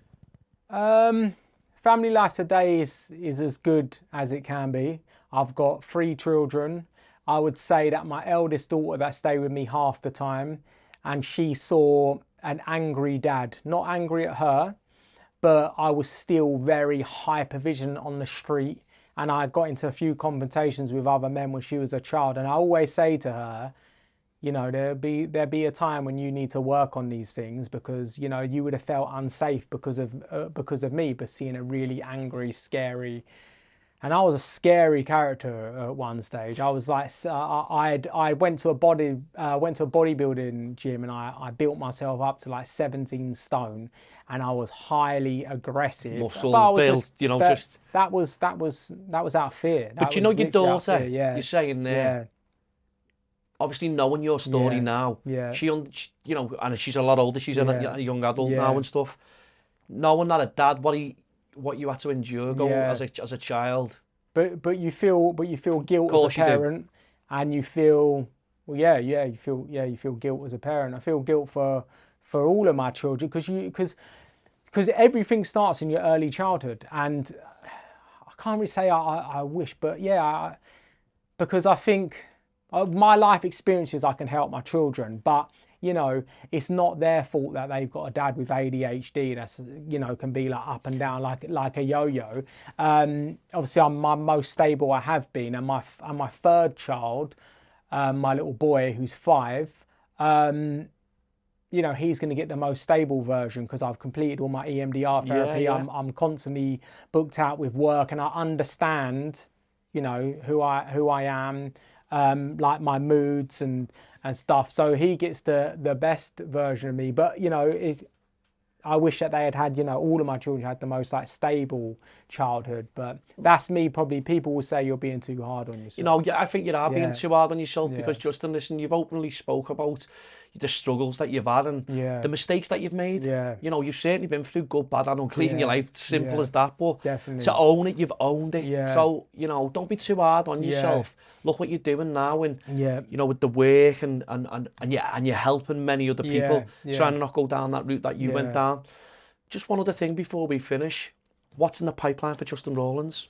Family life today is as good as it can be. I've got 3 children. I would say that my eldest daughter that stayed with me half the time, and she saw an angry dad. Not angry at her, but I was still very hyper vigilant on the street, and I got into a few confrontations with other men when she was a child. And I always say to her, you know, there'll be a time when you need to work on these things, because, you know, you would have felt unsafe because of me, but seeing a really angry, scary. And I was a scary character at one stage. I was like, I went to a bodybuilding gym, and I built myself up to like 17 stone, and I was highly aggressive. Muscle But I was build, just, you know, but just. that was out of fear. But That you know, was your literally out of daughter, fear, yeah, you're saying there, yeah, obviously knowing your story Yeah, now, yeah. you know, and she's a lot older, she's Yeah. a young adult Yeah. now and stuff. Knowing that a dad, what you had to endure going Yeah. as a child. But you feel guilt as a course you do. parent, and you feel, well, you feel guilt as a parent. I feel guilt for all of my children, because everything starts in your early childhood, and I can't really say I wish, but yeah, because I think my life experiences, I can help my children, but you know, it's not their fault that they've got a dad with ADHD that's, you know, can be like up and down like a yo-yo. Obviously, I'm my most stable I have been, and my third child, my little boy who's 5, you know, he's going to get the most stable version because I've completed all my EMDR therapy. Yeah. I'm constantly booked out with work, and I understand, you know, who I am, like my moods and stuff. So he gets the best version of me. But you know, I wish that they had, you know, all of my children had the most like stable childhood. But that's me. Probably people will say you're being too hard on yourself. You know, I think you are being Yeah. too hard on yourself, Yeah. because Justin, listen, you've openly spoke about the struggles that you've had and Yeah. the mistakes that you've made. Yeah. You know, you've certainly been through good, bad and ugly in your Yeah. life, simple Yeah. as that, but Definitely. to own it, you've owned it. Yeah. So, you know, don't be too hard on Yeah. yourself. Look what you're doing now, and Yeah. you know, with the work and you're helping many other people Yeah. trying to not go down that route that you went Yeah. down. Just one other thing before we finish. What's in the pipeline for Justin Rollins?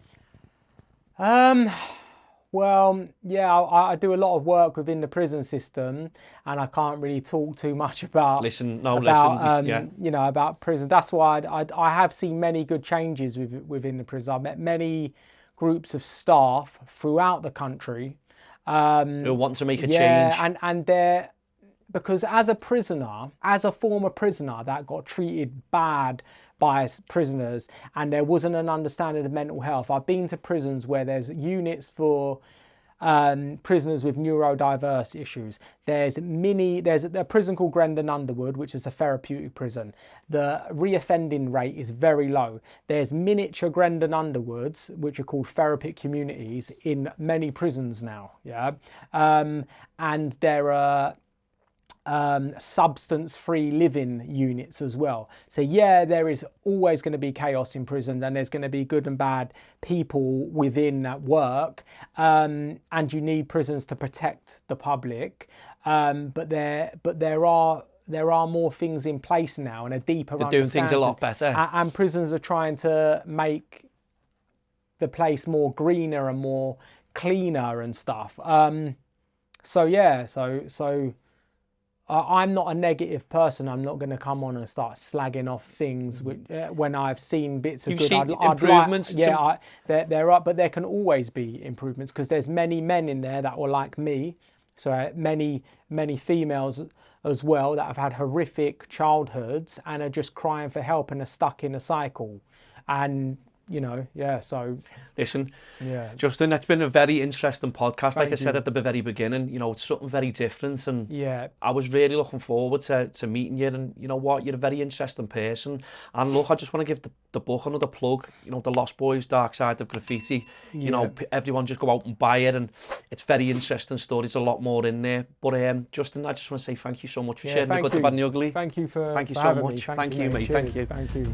Well, yeah, I do a lot of work within the prison system, and I can't really talk too much about Listen, you know, about prison. That's why I have seen many good changes within the prison. I've met many groups of staff throughout the country who want to make a change. Yeah, and they're, because as a prisoner, as a former prisoner that got treated bad by prisoners, and there wasn't an understanding of mental health. I've been to prisons where there's units for prisoners with neurodiverse issues. There's a prison called Grendon Underwood, which is a therapeutic prison. The reoffending rate is very low. There's miniature Grendon Underwoods, which are called therapeutic communities, in many prisons now. Yeah, and there are substance-free living units as well. So yeah, there is always going to be chaos in prison, and there's going to be good and bad people within that work, and you need prisons to protect the public. But there are more things in place now, and a deeper They're doing things a lot better. And prisons are trying to make the place more greener and more cleaner and stuff. So yeah, so I'm not a negative person. I'm not going to come on and start slagging off things when I've seen bits of You've good. seen improvements. There are, but there can always be improvements, because there's many men in there that were like me. So many females as well that have had horrific childhoods and are just crying for help and are stuck in a cycle. And you know, yeah, so listen, yeah, Justin, it's been a very interesting podcast. Like Thank I said you. at the very beginning, you know, it's something very different, and yeah, I was really looking forward to meeting you. And you know what, you're a very interesting person. And look, I just want to give the book another plug. You know, The Lost Boys, Dark Side of Graffiti. You know, everyone just go out and buy it, and it's very interesting story. There's a lot more in there. But Justin, I just want to say thank you so much for sharing the good, the bad and the ugly. Thank you for Thank you so having much. me. Thank you, mate. Thank Cheers. you. Thank you.